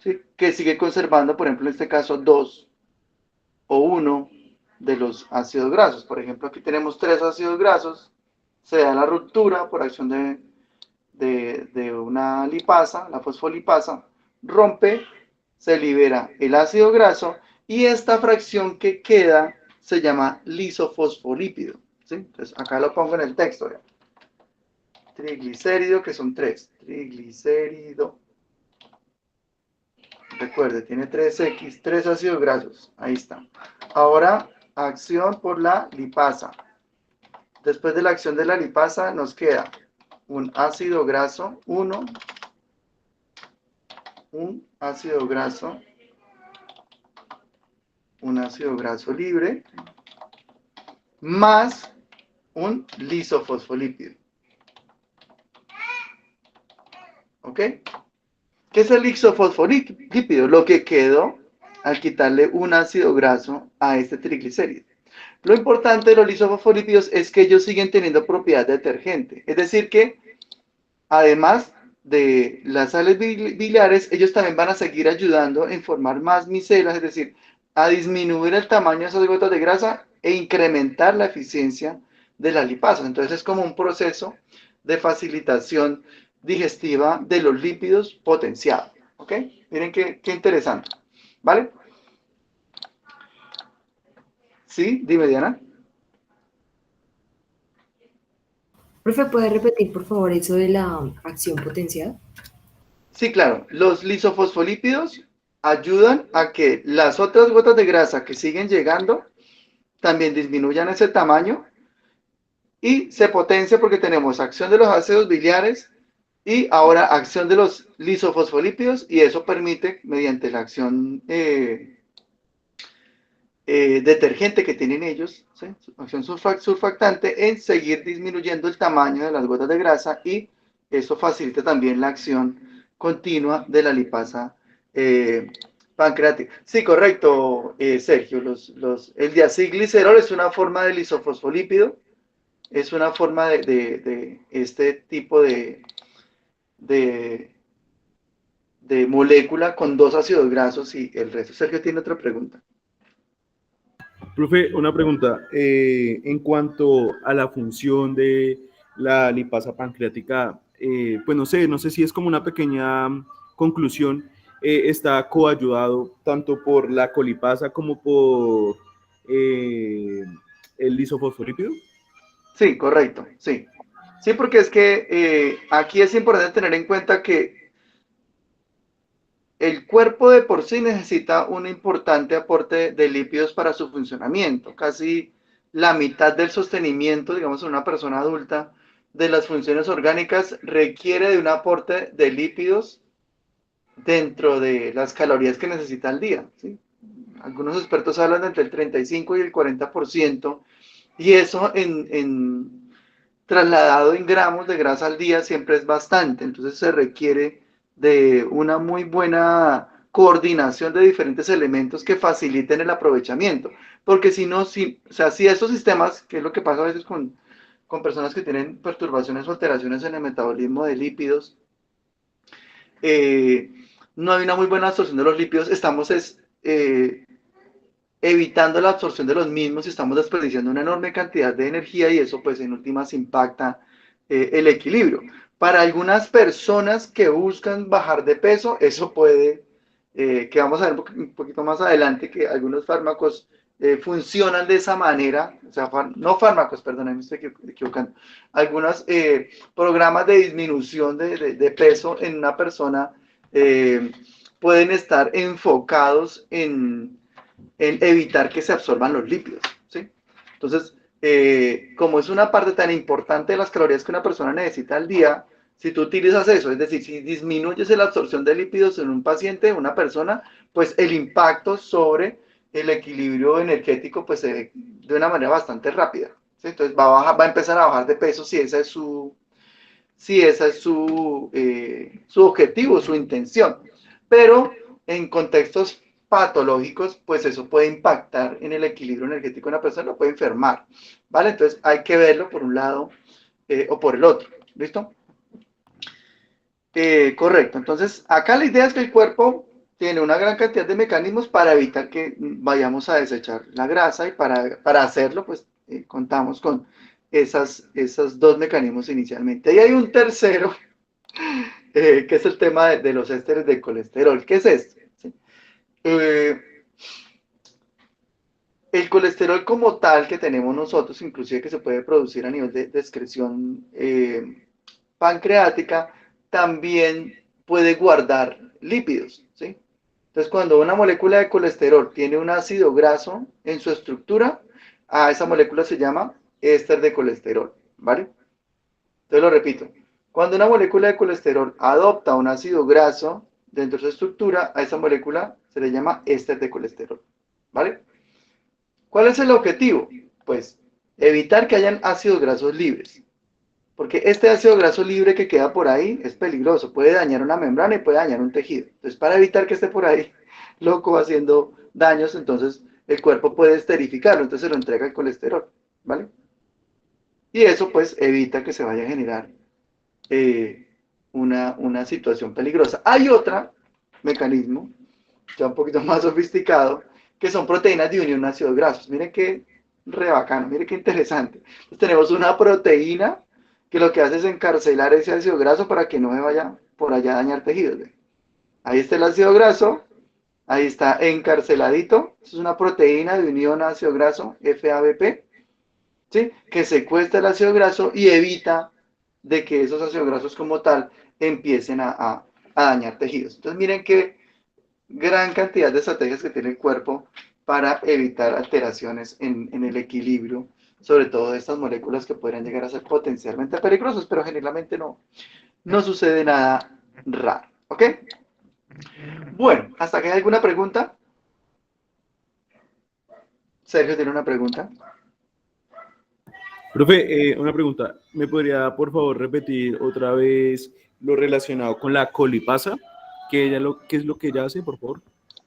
¿sí? Que sigue conservando, por ejemplo, en este caso, 2 o 1 de los ácidos grasos. Por ejemplo, aquí tenemos 3 ácidos grasos, se da la ruptura por acción de una lipasa, la fosfolipasa, rompe, se libera el ácido graso y esta fracción que queda se llama lisofosfolípido, ¿sí? Entonces acá lo pongo en el texto, ¿ya? Triglicérido, que son 3, triglicérido. Recuerde, tiene 3X, 3 ácidos grasos. Ahí está. Ahora, acción por la lipasa. Después de la acción de la lipasa nos queda un ácido graso 1, un ácido graso libre, más un lisofosfolípido. ¿Ok? ¿Qué es el lisofosfolípido? Lo que quedó al quitarle un ácido graso a este triglicérido. Lo importante de los lisofosfolípidos es que ellos siguen teniendo propiedad detergente. Es decir que, además de las sales biliares, ellos también van a seguir ayudando en formar más micelas, es decir, a disminuir el tamaño de esas gotas de grasa e incrementar la eficiencia de las lipasas. Entonces es como un proceso de facilitación digestiva de los lípidos potenciado. ¿Ok? Miren qué interesante. ¿Vale? ¿Sí? Dime, Diana. Profe, ¿puede repetir, por favor, eso de la acción potencial? Sí, claro. Los lisofosfolípidos ayudan a que las otras gotas de grasa que siguen llegando también disminuyan ese tamaño y se potencia porque tenemos acción de los ácidos biliares y ahora acción de los lisofosfolípidos y eso permite, mediante la acción detergente que tienen ellos, ¿sí? Acción surfactante, en seguir disminuyendo el tamaño de las gotas de grasa y eso facilita también la acción continua de la lipasa pancreática. Sí, correcto, Sergio. El diacilglicerol es una forma de lisofosfolípido, es una forma de este tipo de molécula con 2 ácidos grasos y el resto. Sergio tiene otra pregunta. Profe, una pregunta. En cuanto a la función de la lipasa pancreática, pues no sé si es como una pequeña conclusión, está coayudado tanto por la colipasa como por el lisofosfolípido. Sí, correcto, sí. Sí, porque es que aquí es importante tener en cuenta que el cuerpo de por sí necesita un importante aporte de lípidos para su funcionamiento. Casi la mitad del sostenimiento, digamos, en una persona adulta, de las funciones orgánicas requiere de un aporte de lípidos dentro de las calorías que necesita al día, ¿sí? Algunos expertos hablan de entre el 35 y el 40%, y eso trasladado en gramos de grasa al día siempre es bastante, entonces se requiere de una muy buena coordinación de diferentes elementos que faciliten el aprovechamiento, porque si no, o sea, si estos sistemas, que es lo que pasa a veces con personas que tienen perturbaciones o alteraciones en el metabolismo de lípidos, no hay una muy buena absorción de los lípidos, estamos evitando la absorción de los mismos y estamos desperdiciando una enorme cantidad de energía y eso pues en últimas impacta el equilibrio. Para algunas personas que buscan bajar de peso, eso puede, que vamos a ver un poquito más adelante, que algunos fármacos funcionan de esa manera, o sea, no fármacos, perdón, me estoy equivocando, algunos programas de disminución de peso en una persona pueden estar enfocados en evitar que se absorban los lípidos, ¿sí? Entonces, como es una parte tan importante de las calorías que una persona necesita al día, si tú utilizas eso, es decir, si disminuyes la absorción de lípidos en un paciente, una persona, pues el impacto sobre el equilibrio energético pues se ve de una manera bastante rápida, ¿sí? Entonces va a empezar a bajar de peso si esa es su objetivo, su intención. Pero en contextos patológicos, pues eso puede impactar en el equilibrio energético de una persona, lo puede enfermar, ¿vale? Entonces hay que verlo por un lado o por el otro, ¿listo? Correcto, entonces acá la idea es que el cuerpo tiene una gran cantidad de mecanismos para evitar que vayamos a desechar la grasa y para hacerlo, pues contamos con esos dos mecanismos inicialmente. Y hay un tercero que es el tema de los ésteres de colesterol. ¿Qué es esto? ¿Sí? El colesterol como tal que tenemos nosotros, inclusive que se puede producir a nivel de excreción pancreática, también puede guardar lípidos, ¿sí? Entonces, cuando una molécula de colesterol tiene un ácido graso en su estructura, a esa molécula se llama éster de colesterol, ¿vale? Entonces lo repito, cuando una molécula de colesterol adopta un ácido graso dentro de su estructura, a esa molécula se le llama éster de colesterol, ¿vale? ¿Cuál es el objetivo? Pues evitar que hayan ácidos grasos libres, porque este ácido graso libre que queda por ahí es peligroso, puede dañar una membrana y puede dañar un tejido. Entonces, para evitar que esté por ahí loco haciendo daños, entonces el cuerpo puede esterificarlo, entonces se lo entrega el colesterol, ¿vale? Y eso pues evita que se vaya a generar una situación peligrosa. Hay otro mecanismo, ya un poquito más sofisticado, que son proteínas de unión ácidos grasos. Miren qué re bacano, miren qué interesante. Entonces tenemos una proteína que lo que hace es encarcelar ese ácido graso para que no se vaya por allá a dañar tejidos. Ahí está el ácido graso, ahí está encarceladito. Es una proteína de unión ácido graso, FABP, ¿sí? Que secuestra el ácido graso y evita de que esos ácidos grasos como tal empiecen a dañar tejidos. Entonces miren qué gran cantidad de estrategias que tiene el cuerpo para evitar alteraciones en el equilibrio, sobre todo de estas moléculas que podrían llegar a ser potencialmente peligrosas, pero generalmente no sucede nada raro. ¿Ok? Bueno, ¿hasta aquí hay alguna pregunta? Sergio tiene una pregunta. Profe, una pregunta. ¿Me podría, por favor, repetir otra vez lo relacionado con la colipasa? ¿Qué es lo que ella hace, por favor?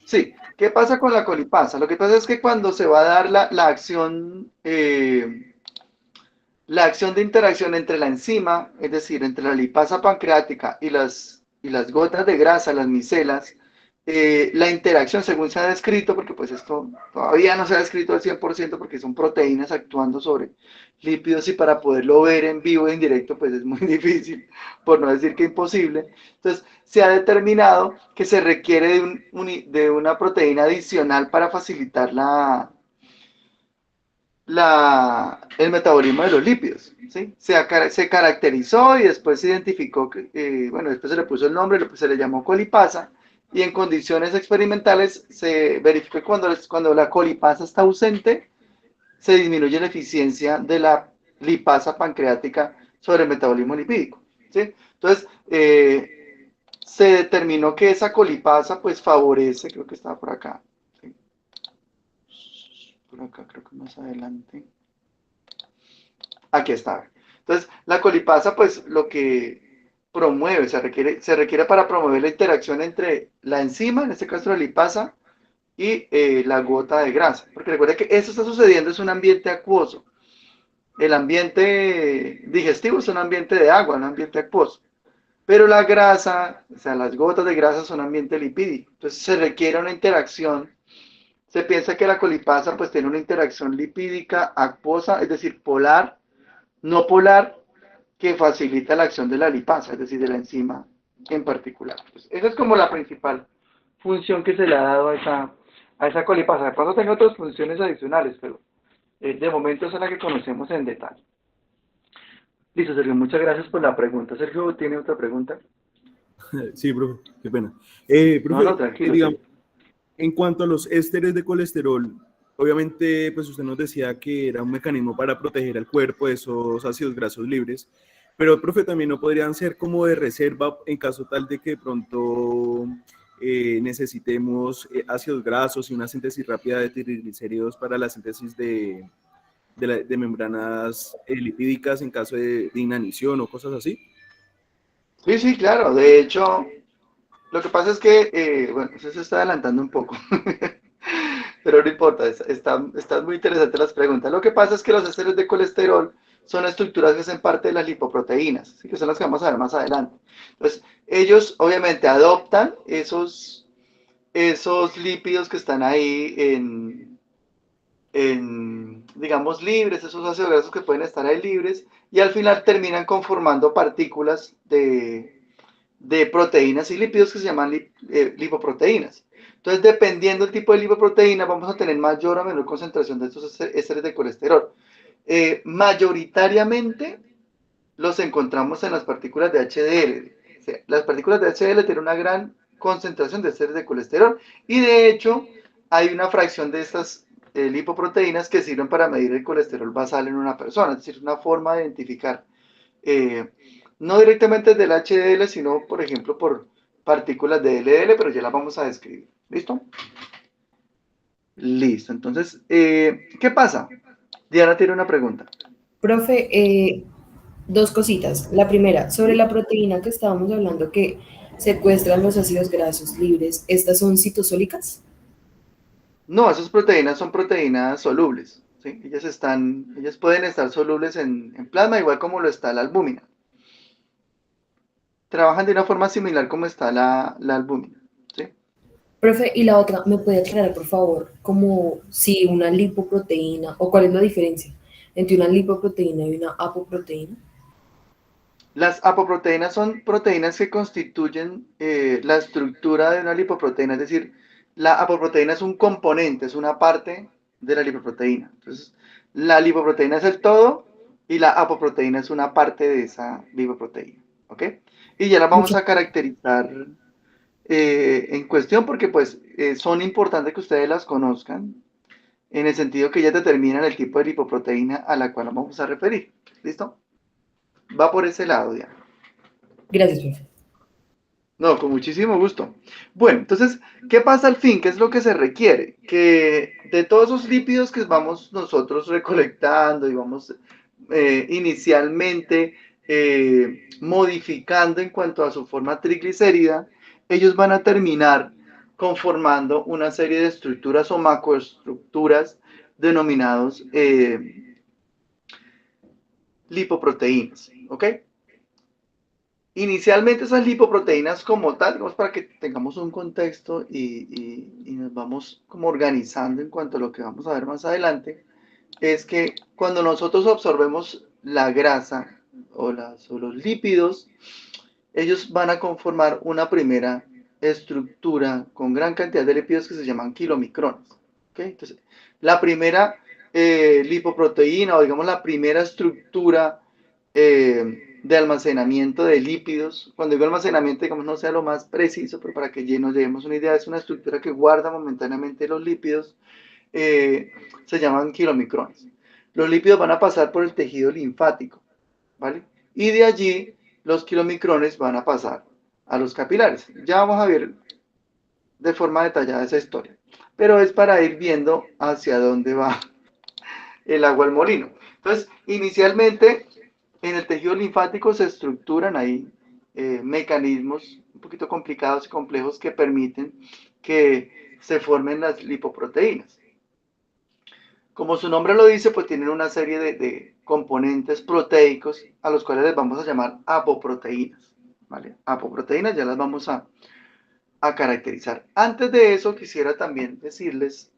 Sí, ¿qué pasa con la colipasa? Lo que pasa es que cuando se va a dar la acción de interacción entre la enzima, es decir, entre la lipasa pancreática y las gotas de grasa, las micelas, la interacción, según se ha descrito, porque pues esto todavía no se ha descrito al 100% porque son proteínas actuando sobre lípidos y para poderlo ver en vivo e en directo pues es muy difícil, por no decir que imposible. Entonces se ha determinado que se requiere de una proteína adicional para facilitar el metabolismo de los lípidos, ¿sí? Se caracterizó y después se identificó, bueno, después se le puso el nombre, se le llamó colipasa, y en condiciones experimentales se verificó que cuando la colipasa está ausente, se disminuye la eficiencia de la lipasa pancreática sobre el metabolismo lipídico, ¿sí? Entonces, se determinó que esa colipasa pues favorece, creo que estaba por acá, ¿sí? Por acá creo que más adelante. Aquí está. Entonces, la colipasa, pues lo que promueve, se requiere para promover la interacción entre la enzima, en este caso la lipasa, y la gota de grasa. Porque recuerda que eso está sucediendo, es un ambiente acuoso. El ambiente digestivo es un ambiente de agua, un ambiente acuoso. Pero la grasa, o sea, las gotas de grasa son un ambiente lipídico. Entonces se requiere una interacción. Se piensa que la colipasa pues tiene una interacción lipídica acuosa, es decir, polar, no polar, que facilita la acción de la lipasa, es decir, de la enzima en particular. Pues esa es como la principal función que se le ha dado a esa colipasa. De pronto tiene otras funciones adicionales, pero de momento esa es la que conocemos en detalle. Listo, Sergio, muchas gracias por la pregunta. Sergio, ¿tiene otra pregunta? Sí, profe, qué pena. Profe, No, tranquilo. digamos, en cuanto a los ésteres de colesterol, obviamente, pues usted nos decía que era un mecanismo para proteger al cuerpo de esos ácidos grasos libres, pero, profe, también no podrían ser como de reserva en caso tal de que de pronto necesitemos ácidos grasos y una síntesis rápida de triglicéridos para la síntesis de membranas lipídicas en caso de inanición o cosas así. Sí, sí, claro. De hecho, lo que pasa es que, bueno, eso se está adelantando un poco. Pero no importa, están muy interesantes las preguntas. Lo que pasa es que los ésteres de colesterol son estructuras que hacen parte de las lipoproteínas, ¿sí? Que son las que vamos a ver más adelante. Entonces, ellos obviamente adoptan esos lípidos que están ahí digamos, libres, esos ácidos grasos que pueden estar ahí libres, y al final terminan conformando partículas de proteínas y lípidos que se llaman lipoproteínas. Entonces, dependiendo del tipo de lipoproteína, vamos a tener mayor o menor concentración de estos ésteres de colesterol. Mayoritariamente los encontramos en las partículas de HDL. O sea, las partículas de HDL tienen una gran concentración de ésteres de colesterol y de hecho hay una fracción de estas lipoproteínas que sirven para medir el colesterol basal en una persona, es decir, una forma de identificar, no directamente del HDL, sino por ejemplo por partículas de LDL, pero ya las vamos a describir. ¿Listo? Listo. Entonces, ¿qué pasa? Diana tiene una pregunta. Profe, dos cositas. La primera, sobre la proteína que estábamos hablando que secuestran los ácidos grasos libres, ¿estas son citosólicas? No, esas proteínas son proteínas solubles, ¿sí? Ellas pueden estar solubles en plasma, igual como lo está la albúmina. Trabajan de una forma similar como está la albúmina, ¿sí? Profe, y la otra, ¿me puede aclarar, por favor, como si una lipoproteína, o cuál es la diferencia entre una lipoproteína y una apoproteína? Las apoproteínas son proteínas que constituyen la estructura de una lipoproteína, es decir, la apoproteína es un componente, es una parte de la lipoproteína. Entonces, la lipoproteína es el todo y la apoproteína es una parte de esa lipoproteína, ¿ok? Y ya las vamos Muchas a caracterizar en cuestión porque pues son importantes que ustedes las conozcan en el sentido que ellas determinan el tipo de lipoproteína a la cual nos vamos a referir. ¿Listo? Va por ese lado, Diana. gracias, profe. No, con muchísimo gusto. Bueno, entonces, ¿qué pasa al fin? ¿Qué es lo que se requiere? Que de todos esos lípidos que vamos nosotros recolectando y vamos inicialmente modificando en cuanto a su forma triglicérida, ellos van a terminar conformando una serie de estructuras o macroestructuras denominados lipoproteínas, ¿ok? Inicialmente esas lipoproteínas como tal, digamos para que tengamos un contexto y nos vamos como organizando en cuanto a lo que vamos a ver más adelante, es que cuando nosotros absorbemos la grasa o los lípidos, ellos van a conformar una primera estructura con gran cantidad de lípidos que se llaman kilomicrones. ¿Okay? Entonces, la primera lipoproteína o digamos la primera estructura de almacenamiento de lípidos, cuando digo almacenamiento, digamos no sea lo más preciso, pero para que nos llevemos una idea, es una estructura que guarda momentáneamente los lípidos, se llaman kilomicrones. Los lípidos van a pasar por el tejido linfático, ¿vale? Y de allí los kilomicrones van a pasar a los capilares. Ya vamos a ver de forma detallada esa historia, pero es para ir viendo hacia dónde va el agua al molino. Entonces, inicialmente en el tejido linfático se estructuran ahí mecanismos un poquito complicados y complejos que permiten que se formen las lipoproteínas. Como su nombre lo dice, pues tienen una serie de componentes proteicos a los cuales les vamos a llamar apoproteínas, ¿vale? Apoproteínas ya las vamos a caracterizar. Antes de eso, quisiera también decirles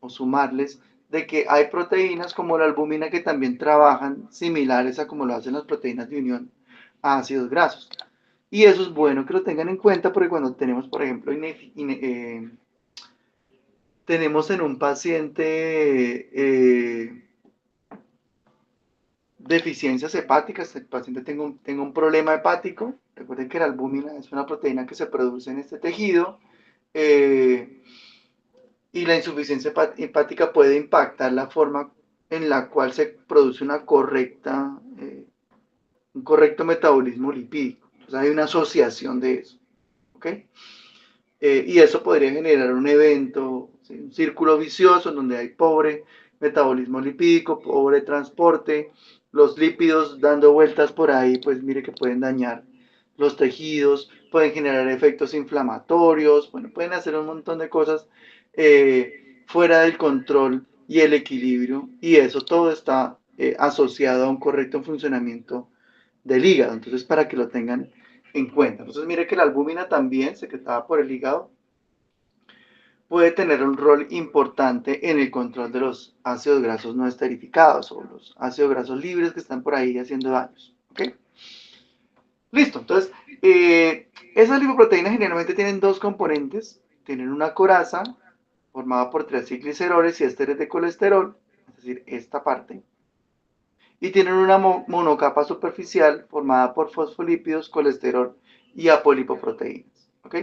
o sumarles de que hay proteínas como la albúmina que también trabajan similares a como lo hacen las proteínas de unión a ácidos grasos. Y eso es bueno que lo tengan en cuenta porque cuando tenemos, por ejemplo, tenemos en un paciente deficiencias hepáticas, el paciente tenga un problema hepático, recuerden que la albúmina es una proteína que se produce en este tejido, y la insuficiencia hepática puede impactar la forma en la cual se produce un correcto metabolismo lipídico. Entonces hay una asociación de eso, ¿ok? Y eso podría generar un evento, ¿sí? Un círculo vicioso en donde hay pobre metabolismo lipídico, pobre transporte, los lípidos dando vueltas por ahí, pues mire que pueden dañar los tejidos, pueden generar efectos inflamatorios, bueno, pueden hacer un montón de cosas fuera del control y el equilibrio, y eso todo está asociado a un correcto funcionamiento del hígado, entonces para que lo tengan en cuenta. Entonces mire que la albúmina también, secretada por el hígado, puede tener un rol importante en el control de los ácidos grasos no esterificados o los ácidos grasos libres que están por ahí haciendo daños. ¿Ok? Listo, entonces Esas lipoproteínas generalmente tienen dos componentes. Tienen una coraza formada por triacilgliceroles y ésteres de colesterol, es decir, esta parte. Y tienen una monocapa superficial formada por fosfolípidos, colesterol y apolipoproteínas. ¿Ok?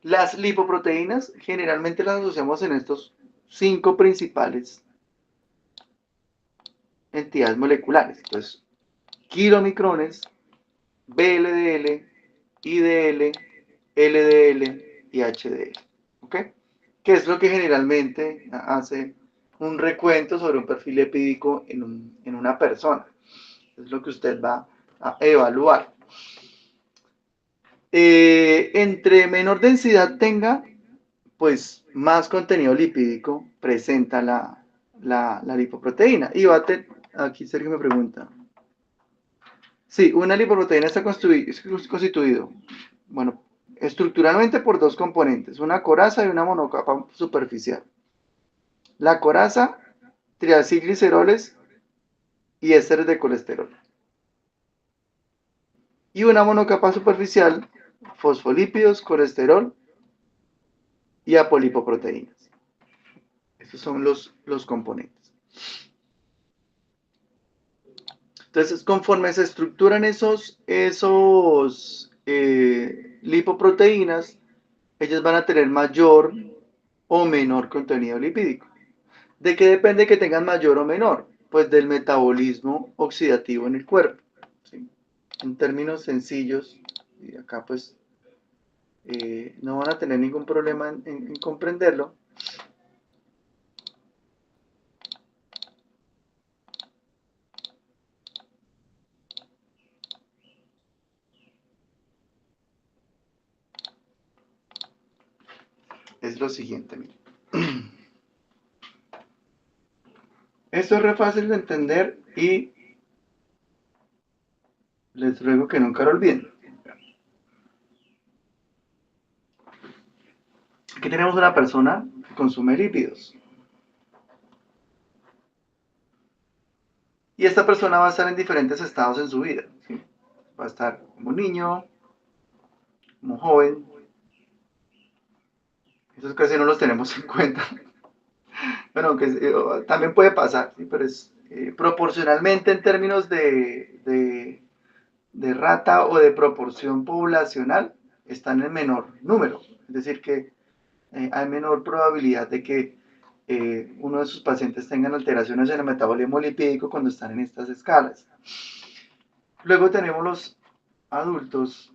Las lipoproteínas generalmente las asociamos en estos 5 principales entidades moleculares. Entonces, kilomicrones, VLDL, IDL, LDL y HDL. ¿Ok? Que es lo que generalmente hace un recuento sobre un perfil lipídico en una persona. Es lo que usted va a evaluar. Entre menor densidad tenga, pues más contenido lipídico presenta la lipoproteína. Y va a tener, aquí Sergio me pregunta. Sí, una lipoproteína está constituido, bueno, estructuralmente por dos componentes, una coraza y una monocapa superficial. La coraza, triacilgliceroles y ésteres de colesterol. Y una monocapa superficial, fosfolípidos, colesterol y apolipoproteínas. Estos son los componentes. Entonces, conforme se estructuran esos lipoproteínas, ellas van a tener mayor o menor contenido lipídico. ¿De qué depende que tengan mayor o menor? Pues del metabolismo oxidativo en el cuerpo. ¿Sí? En términos sencillos, y acá pues no van a tener ningún problema en comprenderlo. Es lo siguiente, miren. Esto es re fácil de entender y les ruego que nunca lo olviden. Aquí tenemos una persona que consume lípidos. Y esta persona va a estar en diferentes estados en su vida. ¿Sí? Va a estar como niño, como joven. Esos casi no los tenemos en cuenta. Bueno, aunque también puede pasar, ¿sí? Pero es proporcionalmente en términos de rata o de proporción poblacional, están en menor número. Es decir, que hay menor probabilidad de que uno de sus pacientes tengan alteraciones en el metabolismo lipídico cuando están en estas escalas. Luego tenemos los adultos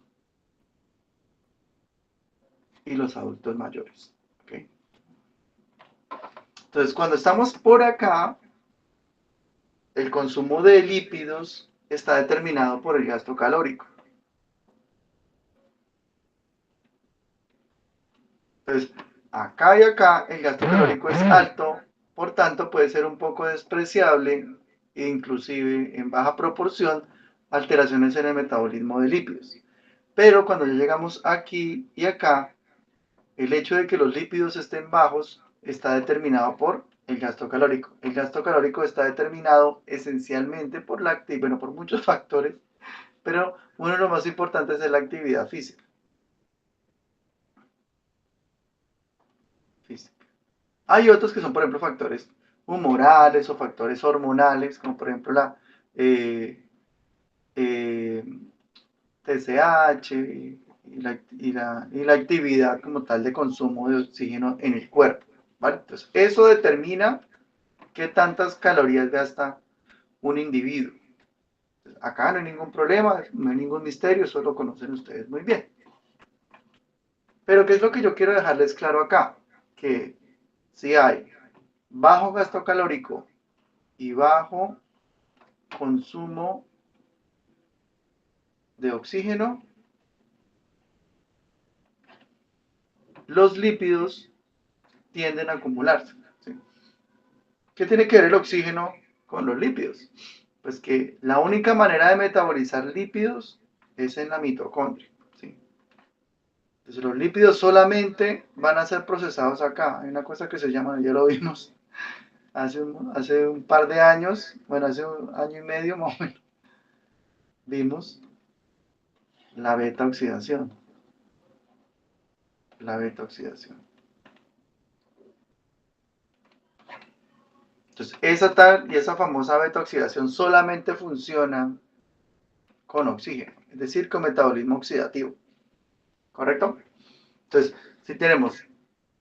y los adultos mayores. ¿Okay? Entonces, cuando estamos por acá, el consumo de lípidos está determinado por el gasto calórico. Entonces, acá y acá el gasto calórico es alto, por tanto puede ser un poco despreciable e inclusive en baja proporción alteraciones en el metabolismo de lípidos. Pero cuando ya llegamos aquí y acá, el hecho de que los lípidos estén bajos está determinado por el gasto calórico. El gasto calórico está determinado esencialmente por por muchos factores, pero uno de los más importantes es la actividad física. Hay otros que son, por ejemplo, factores humorales o factores hormonales, como por ejemplo la TSH y la actividad como tal de consumo de oxígeno en el cuerpo. ¿Vale? Entonces, eso determina qué tantas calorías gasta un individuo. Entonces, acá no hay ningún problema, no hay ningún misterio, eso lo conocen ustedes muy bien. Pero ¿qué es lo que yo quiero dejarles claro acá? Que si hay bajo gasto calórico y bajo consumo de oxígeno, los lípidos tienden a acumularse. ¿Sí? ¿Qué tiene que ver el oxígeno con los lípidos? Pues que la única manera de metabolizar lípidos es en la mitocondria. ¿Sí? Entonces los lípidos solamente van a ser procesados acá. Hay una cosa que se llama, ya lo vimos hace un par de años, bueno, hace un año y medio más o menos, vimos la beta oxidación. La beta oxidación. Entonces, esa tal y esa famosa beta oxidación solamente funciona con oxígeno, es decir, con metabolismo oxidativo. ¿Correcto? Entonces, si tenemos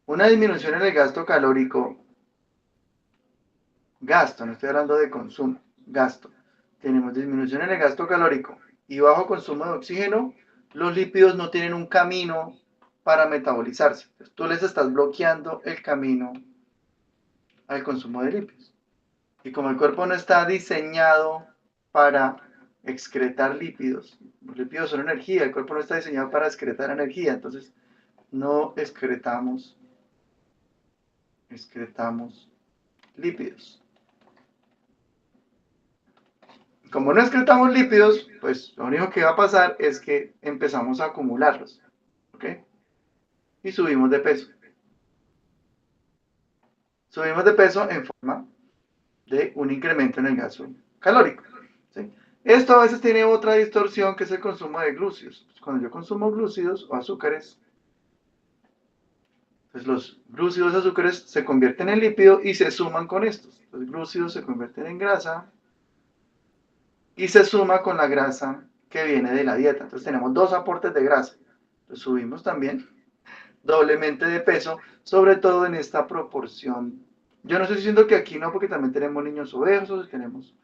una disminución en el gasto calórico, no estoy hablando de consumo, gasto. Tenemos disminución en el gasto calórico y bajo consumo de oxígeno, los lípidos no tienen un camino para metabolizarse. Entonces, tú les estás bloqueando el camino al consumo de lípidos. Y como el cuerpo no está diseñado para excretar lípidos, los lípidos son energía, el cuerpo no está diseñado para excretar energía, entonces no excretamos lípidos. Como no excretamos lípidos, pues lo único que va a pasar es que empezamos a acumularlos, ¿ok? Y subimos de peso. Subimos de peso en forma de un incremento en el gasto calórico, ¿sí? Esto a veces tiene otra distorsión que es el consumo de glúcidos. Cuando yo consumo glúcidos o azúcares, pues los glúcidos y azúcares se convierten en lípido y se suman con estos. Los glúcidos se convierten en grasa y se suma con la grasa que viene de la dieta. Entonces tenemos dos aportes de grasa. Entonces subimos también doblemente de peso, sobre todo en esta proporción. Yo no estoy diciendo que aquí no, porque también tenemos niños obesos, tenemos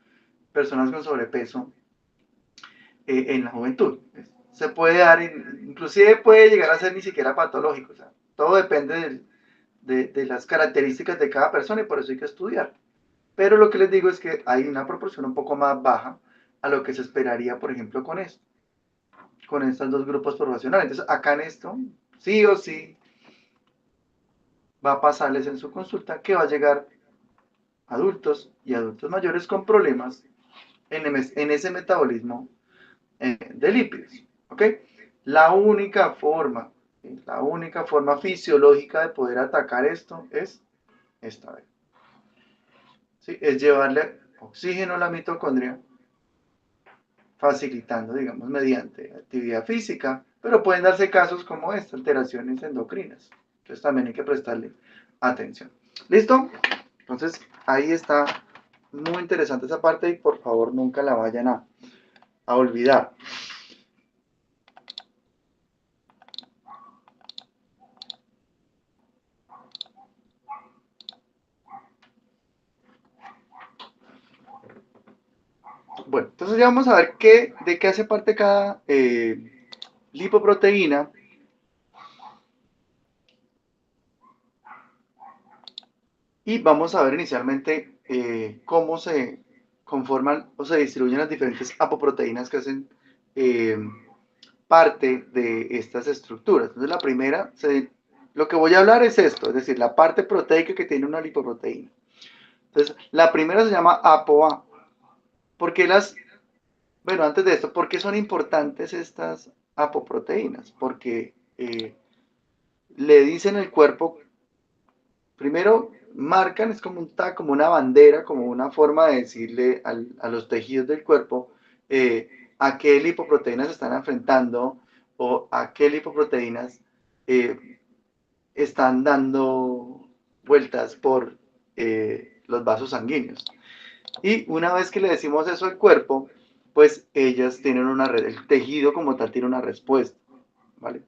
personas con sobrepeso en la juventud. Se puede dar, inclusive puede llegar a ser ni siquiera patológico. O sea, todo depende de las características de cada persona y por eso hay que estudiar. Pero lo que les digo es que hay una proporción un poco más baja a lo que se esperaría, por ejemplo, con esto, con estos dos grupos poblacionales. Entonces, acá en esto, sí o sí, va a pasarles en su consulta que va a llegar adultos y adultos mayores con problemas en ese metabolismo de lípidos, ¿ok? La única forma fisiológica de poder atacar esto es esta vez. ¿Sí? Es llevarle oxígeno a la mitocondria, facilitando, digamos, mediante actividad física, pero pueden darse casos como esta, alteraciones endocrinas. Entonces también hay que prestarle atención. ¿Listo? Entonces, ahí está muy interesante esa parte y por favor nunca la vayan a olvidar. Bueno, entonces ya vamos a ver de qué hace parte cada lipoproteína. Y vamos a ver inicialmente cómo se conforman o se distribuyen las diferentes apoproteínas que hacen parte de estas estructuras. Entonces la primera, lo que voy a hablar es esto, es decir, la parte proteica que tiene una lipoproteína. Entonces, la primera se llama ApoA. ¿Por qué bueno, antes de esto, ¿por qué son importantes estas apoproteínas? Porque le dicen al cuerpo, primero marcan, es como como una bandera, como una forma de decirle a los tejidos del cuerpo a qué lipoproteínas se están enfrentando o a qué lipoproteínas están dando vueltas por los vasos sanguíneos. Y una vez que le decimos eso al cuerpo, pues ellas tienen el tejido como tal tiene una respuesta, ¿vale?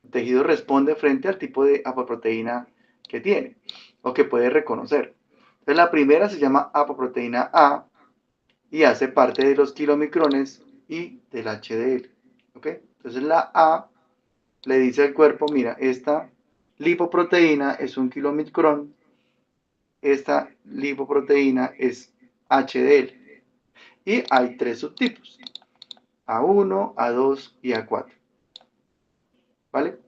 El tejido responde frente al tipo de apoproteína que tiene o que puede reconocer. Entonces la primera se llama apoproteína A y hace parte de los kilomicrones y del HDL, ¿ok? Entonces la A le dice al cuerpo, mira, esta lipoproteína es un kilomicrón, esta lipoproteína es HDL. Y hay tres subtipos, A1, A2 y A4. ¿Vale?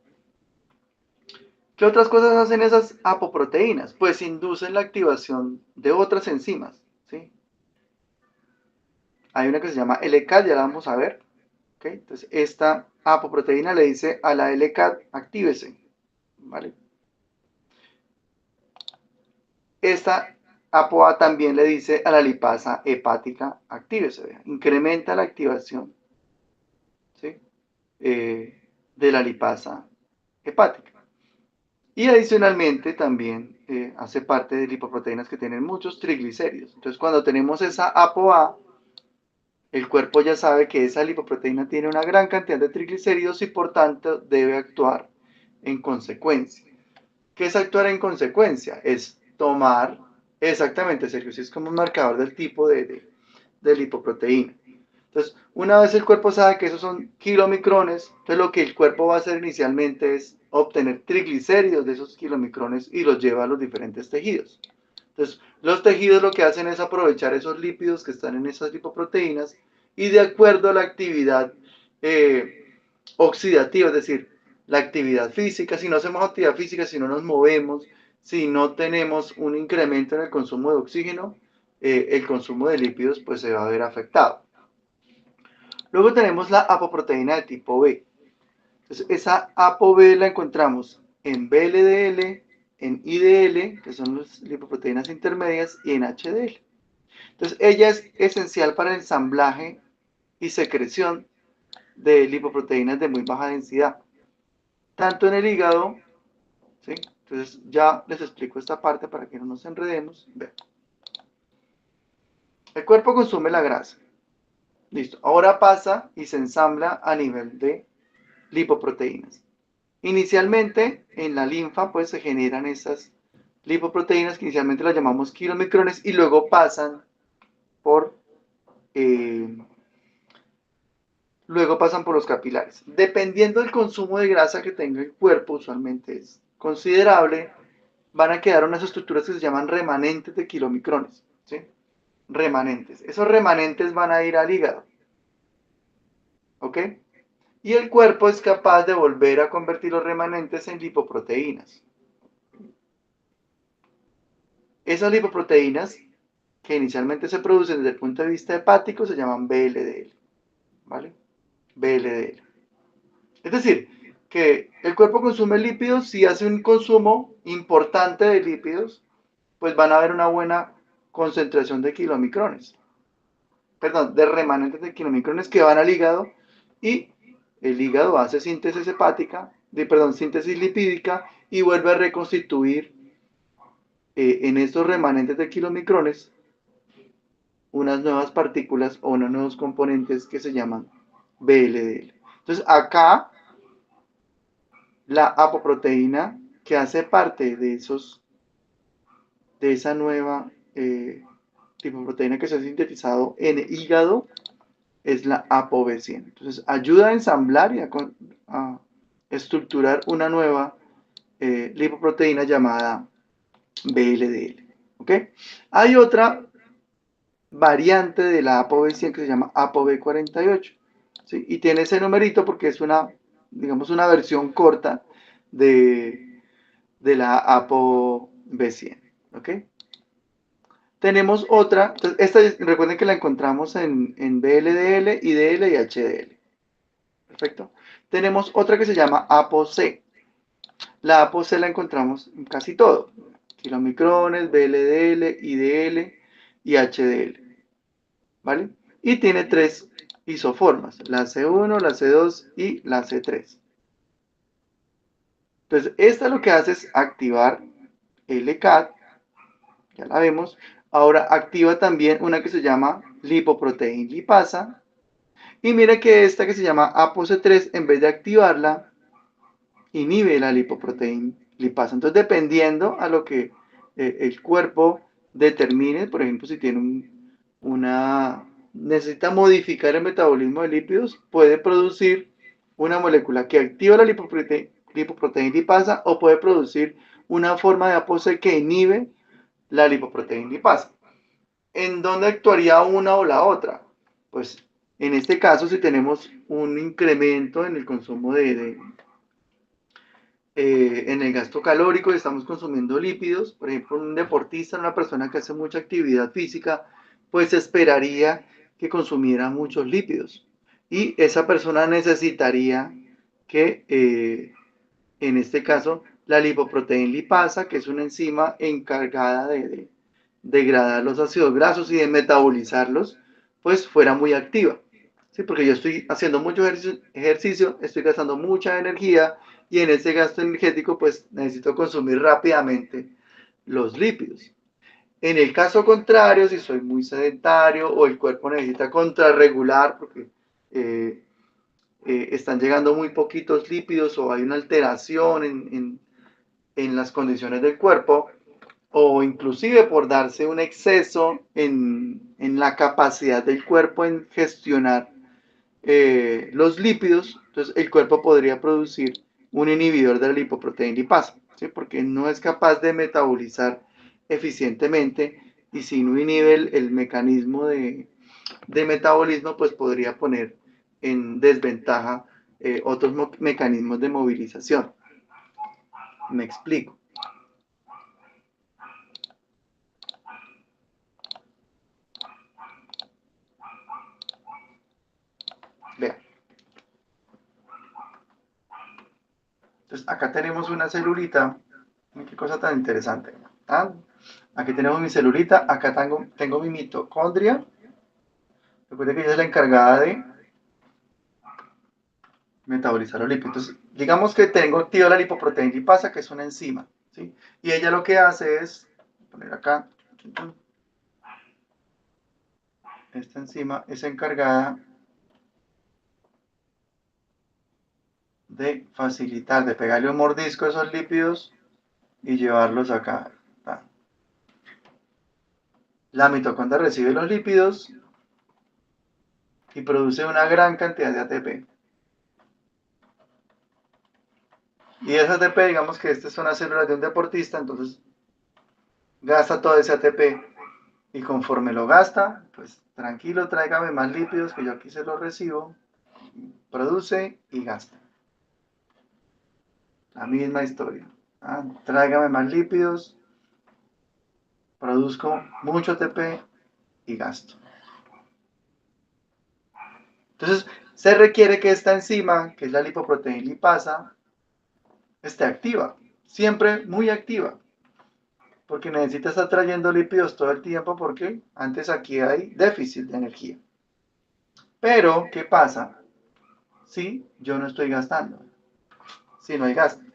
¿Qué otras cosas hacen esas apoproteínas? Pues inducen la activación de otras enzimas, ¿sí? Hay una que se llama LCAT, ya la vamos a ver. ¿Okay? Entonces, esta apoproteína le dice a la LCAT, actívese, ¿vale? Esta ApoA también le dice a la lipasa hepática, actívese, incrementa la activación, ¿sí? De la lipasa hepática. Y adicionalmente también hace parte de lipoproteínas que tienen muchos triglicéridos. Entonces, cuando tenemos esa ApoA, el cuerpo ya sabe que esa lipoproteína tiene una gran cantidad de triglicéridos y por tanto debe actuar en consecuencia. ¿Qué es actuar en consecuencia? Es tomar, exactamente, Sergio, si es como un marcador del tipo de lipoproteína. Entonces, una vez el cuerpo sabe que esos son kilomicrones, entonces lo que el cuerpo va a hacer inicialmente es obtener triglicéridos de esos kilomicrones y los lleva a los diferentes tejidos. Entonces, los tejidos lo que hacen es aprovechar esos lípidos que están en esas lipoproteínas y de acuerdo a la actividad oxidativa, es decir, la actividad física, si no hacemos actividad física, si no nos movemos, si no tenemos un incremento en el consumo de oxígeno, el consumo de lípidos pues se va a ver afectado. Luego tenemos la apoproteína de tipo B. Entonces, esa ApoB la encontramos en VLDL, en IDL, que son las lipoproteínas intermedias, y en HDL. Entonces, ella es esencial para el ensamblaje y secreción de lipoproteínas de muy baja densidad, tanto en el hígado, ¿sí? Entonces, ya les explico esta parte para que no nos enredemos. Vean. El cuerpo consume la grasa. Listo. Ahora pasa y se ensambla a nivel de lipoproteínas. Inicialmente, en la linfa, pues se generan esas lipoproteínas que inicialmente las llamamos kilomicrones y luego pasan por los capilares. Dependiendo del consumo de grasa que tenga el cuerpo, usualmente es considerable, van a quedar unas estructuras que se llaman remanentes de kilomicrones, ¿sí? Remanentes. Esos remanentes van a ir al hígado, ¿ok? Y el cuerpo es capaz de volver a convertir los remanentes en lipoproteínas. Esas lipoproteínas que inicialmente se producen desde el punto de vista hepático se llaman VLDL, ¿vale? VLDL. Es decir, que el cuerpo consume lípidos, si hace un consumo importante de lípidos, pues van a haber una buena concentración de kilomicrones, perdón, de remanentes de kilomicrones que van al hígado y el hígado hace síntesis hepática, síntesis lipídica y vuelve a reconstituir en estos remanentes de kilomicrones unas nuevas partículas o unos nuevos componentes que se llaman VLDL. Entonces acá la apoproteína que hace parte de esa nueva lipoproteína que se ha sintetizado en el hígado es la ApoB100. Entonces ayuda a ensamblar y a estructurar una nueva lipoproteína llamada VLDL. ¿Ok? Hay otra variante de la ApoB100 que se llama ApoB48. ¿Sí? Y tiene ese numerito porque es digamos, una versión corta de la ApoB100. ¿Ok? Tenemos otra, entonces esta recuerden que la encontramos en VLDL, IDL y HDL. Perfecto. Tenemos otra que se llama ApoC. La ApoC la encontramos en casi todo. Kilomicrones, VLDL, IDL y HDL. ¿Vale? Y tiene 3 isoformas, la C1, la C2 y la C3. Entonces, esta lo que hace es activar LCAT, ya la vemos. Ahora activa también una que se llama lipoproteína lipasa. Y mira que esta que se llama ApoC3, en vez de activarla, inhibe la lipoproteína lipasa. Entonces, dependiendo a lo que el cuerpo determine, por ejemplo, si tiene necesita modificar el metabolismo de lípidos, puede producir una molécula que activa la lipoproteína lipasa o puede producir una forma de ApoC que inhibe la lipoproteína lipasa. ¿En dónde actuaría una o la otra? Pues en este caso, si tenemos un incremento en el consumo en el gasto calórico y estamos consumiendo lípidos, por ejemplo, un deportista, una persona que hace mucha actividad física, pues esperaría que consumiera muchos lípidos. Y esa persona necesitaría que, en este caso, la lipoproteína lipasa, que es una enzima encargada degradar los ácidos grasos y de metabolizarlos, pues fuera muy activa. ¿Sí? Porque yo estoy haciendo mucho ejercicio, estoy gastando mucha energía y en ese gasto energético pues necesito consumir rápidamente los lípidos. En el caso contrario, si soy muy sedentario o el cuerpo necesita contrarregular porque están llegando muy poquitos lípidos o hay una alteración en las condiciones del cuerpo, o inclusive por darse un exceso en la capacidad del cuerpo en gestionar los lípidos, entonces el cuerpo podría producir un inhibidor de la lipoproteína lipasa, ¿sí? Porque no es capaz de metabolizar eficientemente y si no inhibe el mecanismo de metabolismo, pues podría poner en desventaja otros mecanismos de movilización. Me explico. Vean. Entonces, acá tenemos una celulita. Qué cosa tan interesante. ¿Ah? Aquí tenemos mi celulita. Acá tengo mi mitocondria. Recuerden que ella es la encargada de metabolizar los lípidos. Entonces, digamos que tengo activa la lipoproteína lipasa, que es una enzima, ¿sí? Y ella lo que hace es poner acá. Esta enzima es encargada de facilitar, de pegarle un mordisco a esos lípidos y llevarlos acá. La mitocondria recibe los lípidos y produce una gran cantidad de ATP. Y ese ATP, digamos que estas son las células de un deportista, entonces gasta todo ese ATP y conforme lo gasta, pues tranquilo, tráigame más lípidos que yo aquí se los recibo, produce y gasta. La misma historia. ¿Ah? Tráigame más lípidos, produzco mucho ATP y gasto. Entonces, se requiere que esta enzima, que es la lipoproteína lipasa, esté activa, siempre muy activa, porque necesita estar trayendo lípidos todo el tiempo porque antes aquí hay déficit de energía. Pero, ¿qué pasa si yo no estoy gastando? Si no hay gasto.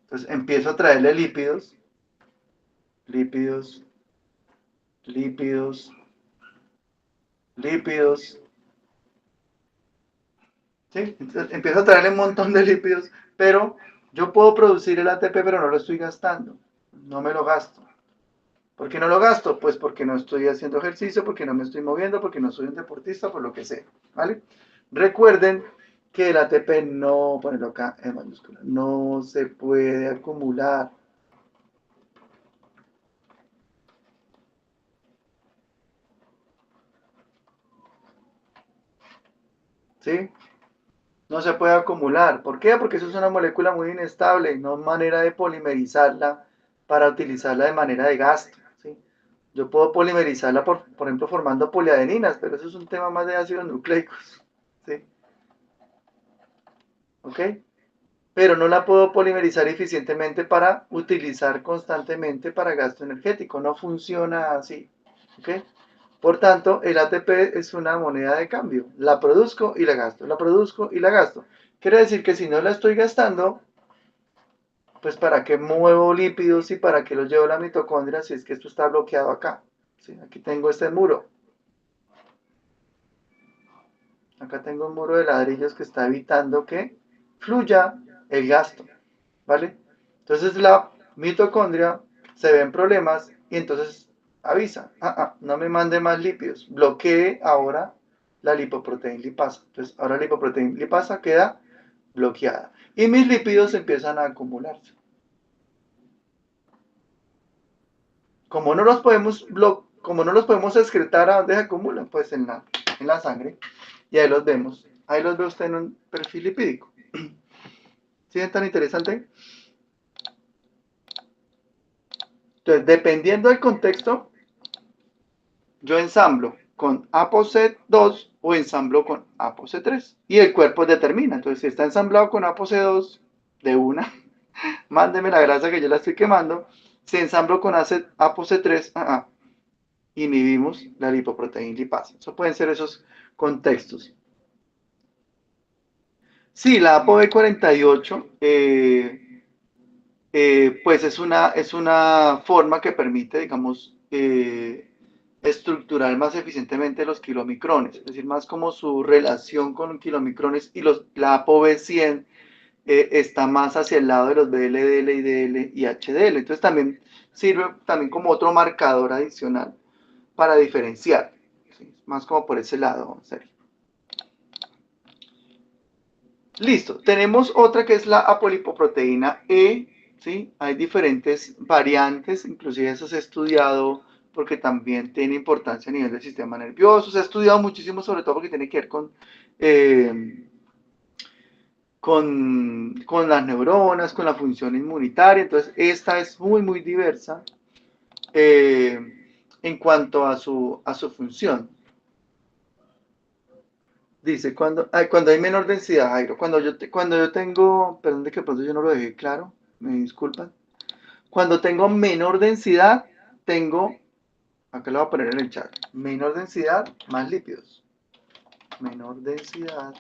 Entonces empiezo a traerle lípidos, lípidos, lípidos, lípidos. ¿Sí? Entonces, empiezo a traerle un montón de lípidos, pero yo puedo producir el ATP, pero no lo estoy gastando. No me lo gasto. ¿Por qué no lo gasto? Pues porque no estoy haciendo ejercicio, porque no me estoy moviendo, porque no soy un deportista, por lo que sea. ¿Vale? Recuerden que el ATP no, ponerlo acá en mayúscula, no se puede acumular. ¿Sí? No se puede acumular. ¿Por qué? Porque eso es una molécula muy inestable, no hay manera de polimerizarla para utilizarla de manera de gasto. ¿Sí? Yo puedo polimerizarla, por ejemplo, formando poliadeninas, pero eso es un tema más de ácidos nucleicos. ¿Sí? ¿Ok? Pero no la puedo polimerizar eficientemente para utilizar constantemente para gasto energético. No funciona así. ¿Ok? Por tanto, el ATP es una moneda de cambio. La produzco y la gasto, la produzco y la gasto. Quiere decir que si no la estoy gastando, pues ¿para qué muevo lípidos y para qué los llevo a la mitocondria si es que esto está bloqueado acá? ¿Sí? Aquí tengo este muro. Acá tengo un muro de ladrillos que está evitando que fluya el gasto. ¿Vale? Entonces la mitocondria se ve en problemas y entonces avisa, no me mande más lípidos, bloquee ahora la lipoproteína lipasa. Entonces ahora la lipoproteína lipasa queda bloqueada y mis lípidos empiezan a acumularse. Como no los podemos excretar, ¿a dónde se acumulan? Pues en la sangre y ahí los vemos. Ahí los ve usted en un perfil lipídico. ¿Sí es tan interesante? Entonces, dependiendo del contexto, yo ensamblo con ApoC2 o ensamblo con ApoC3 y el cuerpo determina. Entonces, si está ensamblado con ApoC2, de una, mándeme la grasa que yo la estoy quemando. Si ensamblo con ApoC3, inhibimos la lipoproteína lipasa. Eso pueden ser esos contextos. Sí, la ApoB48 pues es una forma que permite, digamos, estructurar más eficientemente los kilomicrones, es decir, más como su relación con kilomicrones, y la ApoB100 está más hacia el lado de los VLDL, IDL y HDL. Entonces también sirve también como otro marcador adicional para diferenciar, ¿sí? Más como por ese lado, Sergio. Listo, tenemos otra que es la apolipoproteína E, ¿sí? Hay diferentes variantes, inclusive eso se ha estudiado porque también tiene importancia a nivel del sistema nervioso, se ha estudiado muchísimo, sobre todo porque tiene que ver con las neuronas, con la función inmunitaria. Entonces esta es muy diversa en cuanto a su función. Dice, cuando hay menor densidad, Jairo, cuando yo tengo, perdón de que pronto yo no lo dejé claro, me disculpan. Cuando tengo menor densidad, tengo, acá lo voy a poner en el chat, menor densidad más lípidos. Menor densidad,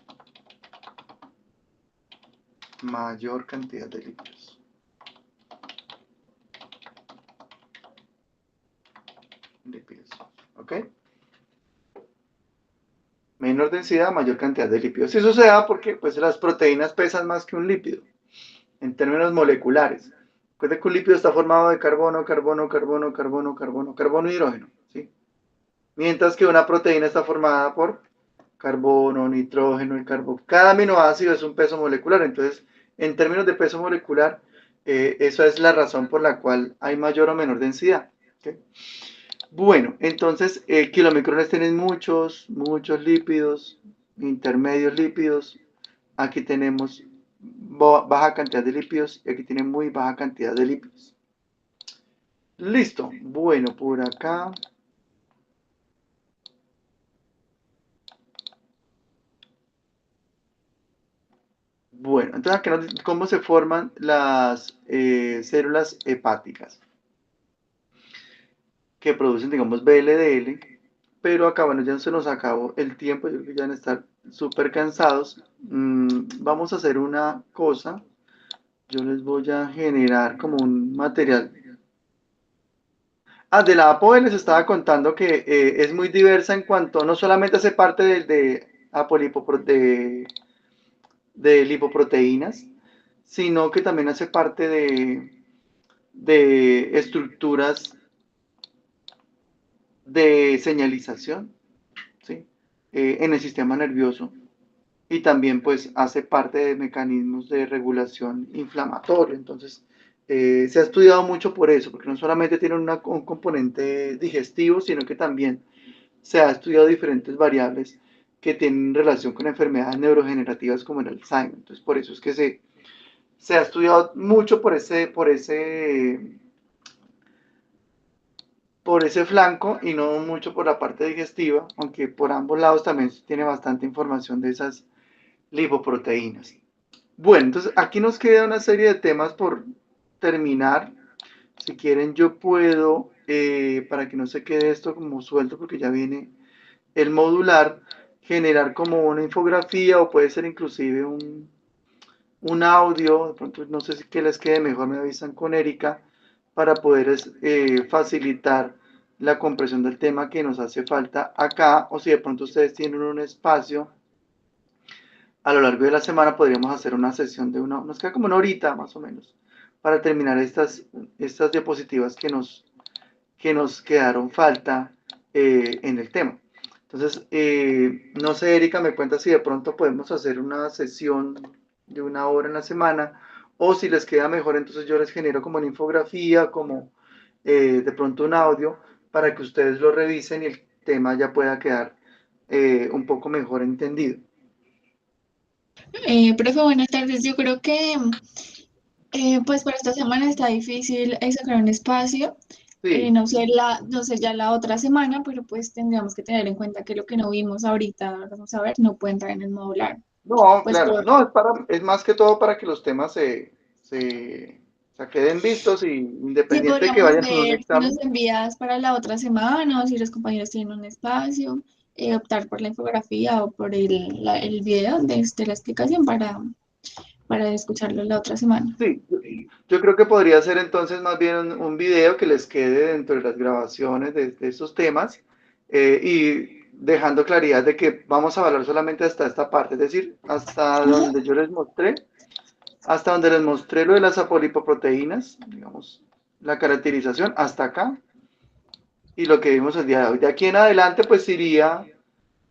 mayor cantidad de lípidos. Lípidos, ¿ok? Menor densidad, mayor cantidad de lípidos. Y eso se da porque pues, las proteínas pesan más que un lípido, en términos moleculares. Recuerden que un lípido está formado de carbono, y hidrógeno, ¿sí? Mientras que una proteína está formada por carbono, nitrógeno y carbono. Cada aminoácido es un peso molecular. Entonces, en términos de peso molecular, esa es la razón por la cual hay mayor o menor densidad, ¿okay? Bueno, entonces, kilomicrones tienen muchos lípidos, intermedios lípidos. Aquí tenemos baja cantidad de lípidos y aquí tienen muy baja cantidad de lípidos. Listo. Bueno, por acá. Bueno, entonces acá cómo se forman las células hepáticas que producen, digamos, VLDL, pero acá, bueno, ya se nos acabó el tiempo, yo creo que ya van a estar súper cansados. Vamos a hacer una cosa, yo les voy a generar como un material. De la ApoB les estaba contando que es muy diversa en cuanto no solamente hace parte de lipoproteínas, sino que también hace parte de estructuras de señalización, ¿sí? En el sistema nervioso, y también pues hace parte de mecanismos de regulación inflamatorio. Entonces se ha estudiado mucho por eso, porque no solamente tiene un componente digestivo, sino que también se ha estudiado diferentes variables que tienen relación con enfermedades neurodegenerativas como el Alzheimer. Entonces por eso es que se ha estudiado mucho por ese flanco y no mucho por la parte digestiva, aunque por ambos lados también tiene bastante información de esas lipoproteínas. Bueno, entonces aquí nos queda una serie de temas por terminar. Si quieren yo puedo, para que no se quede esto como suelto, porque ya viene el modular, generar como una infografía, o puede ser inclusive un audio. De pronto no sé si que les quede mejor, me avisan con Erika, para poder facilitar la comprensión del tema que nos hace falta acá, o si de pronto ustedes tienen un espacio a lo largo de la semana, podríamos hacer una sesión de nos queda como una horita más o menos, para terminar estas diapositivas que nos quedaron falta en el tema. Entonces, no sé, Erika, me cuenta si de pronto podemos hacer una sesión de una hora en la semana, o si les queda mejor, entonces yo les genero como una infografía, como de pronto un audio, para que ustedes lo revisen y el tema ya pueda quedar un poco mejor entendido. Profe, buenas tardes. Yo creo que pues para esta semana está difícil sacar un espacio. Sí. No sé ya la otra semana, pero pues tendríamos que tener en cuenta que lo que no vimos ahorita, vamos a ver, no puede entrar en el modular. No, Pues claro, no, es más que todo para que los temas se O sea, queden listos y Sí, independiente de que podríamos vayan con un ver si examen. nos envías para la otra semana o si los compañeros tienen un espacio, optar por la infografía o por el video de la explicación para escucharlo la otra semana. Sí, yo creo que podría ser entonces más bien un video que les quede dentro de las grabaciones de estos temas, y dejando claridad de que vamos a hablar solamente hasta esta parte, es decir, hasta Ajá. donde yo les mostré, hasta donde les mostré lo de las apolipoproteínas, digamos, la caracterización, hasta acá, y lo que vimos el día de hoy. De aquí en adelante, pues iría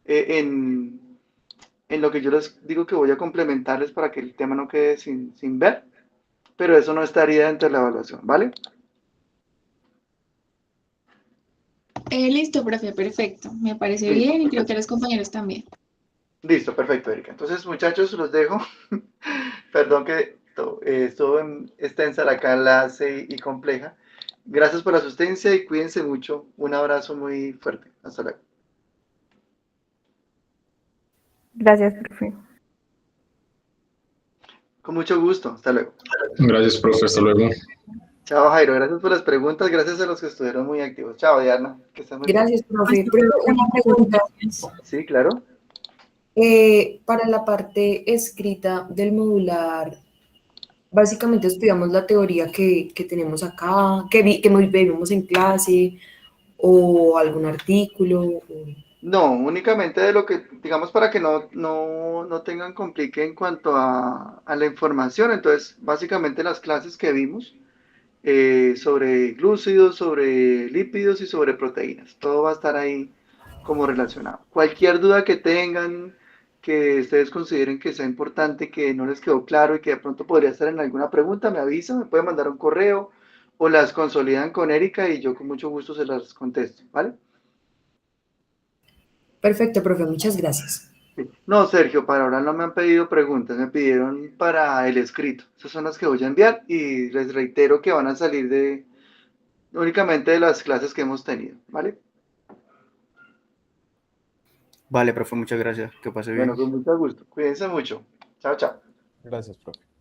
en lo que yo les digo que voy a complementarles para que el tema no quede sin ver, pero eso no estaría dentro de la evaluación, ¿vale? Listo, profe, perfecto. Me parece Listo, bien y creo que a perfecto. los compañeros también. Listo, perfecto, Erika. Entonces, muchachos, los dejo. Perdón que estuvo extensa la clase y compleja. Gracias por la asistencia y cuídense mucho. Un abrazo muy fuerte. Hasta luego. Gracias, profe. Con mucho gusto. Hasta luego. Gracias, profe. Hasta luego. Chao, Jairo. Gracias por las preguntas. Gracias a los que estuvieron muy activos. Chao, Diana. Que estén muy bien. Gracias, profe. Profe, una pregunta. Sí, claro. Para la parte escrita del modular, básicamente estudiamos la teoría que tenemos acá, que vimos en clase, o algún artículo. No, únicamente de lo que, digamos, para que no tengan complique en cuanto a la información. Entonces, básicamente las clases que vimos sobre glúcidos, sobre lípidos y sobre proteínas. Todo va a estar ahí como relacionado. Cualquier duda que tengan, que ustedes consideren que sea importante, que no les quedó claro y que de pronto podría estar en alguna pregunta, me avisan, me pueden mandar un correo o las consolidan con Erika y yo con mucho gusto se las contesto, ¿vale? Perfecto, profe, muchas gracias. Sí. No, Sergio, para ahora no me han pedido preguntas, me pidieron para el escrito. Esas son las que voy a enviar y les reitero que van a salir únicamente de las clases que hemos tenido, ¿vale? Vale, profe, muchas gracias. Que pase Bueno, bien. con mucho gusto. Cuídense mucho. Chao, chao. Gracias, profe.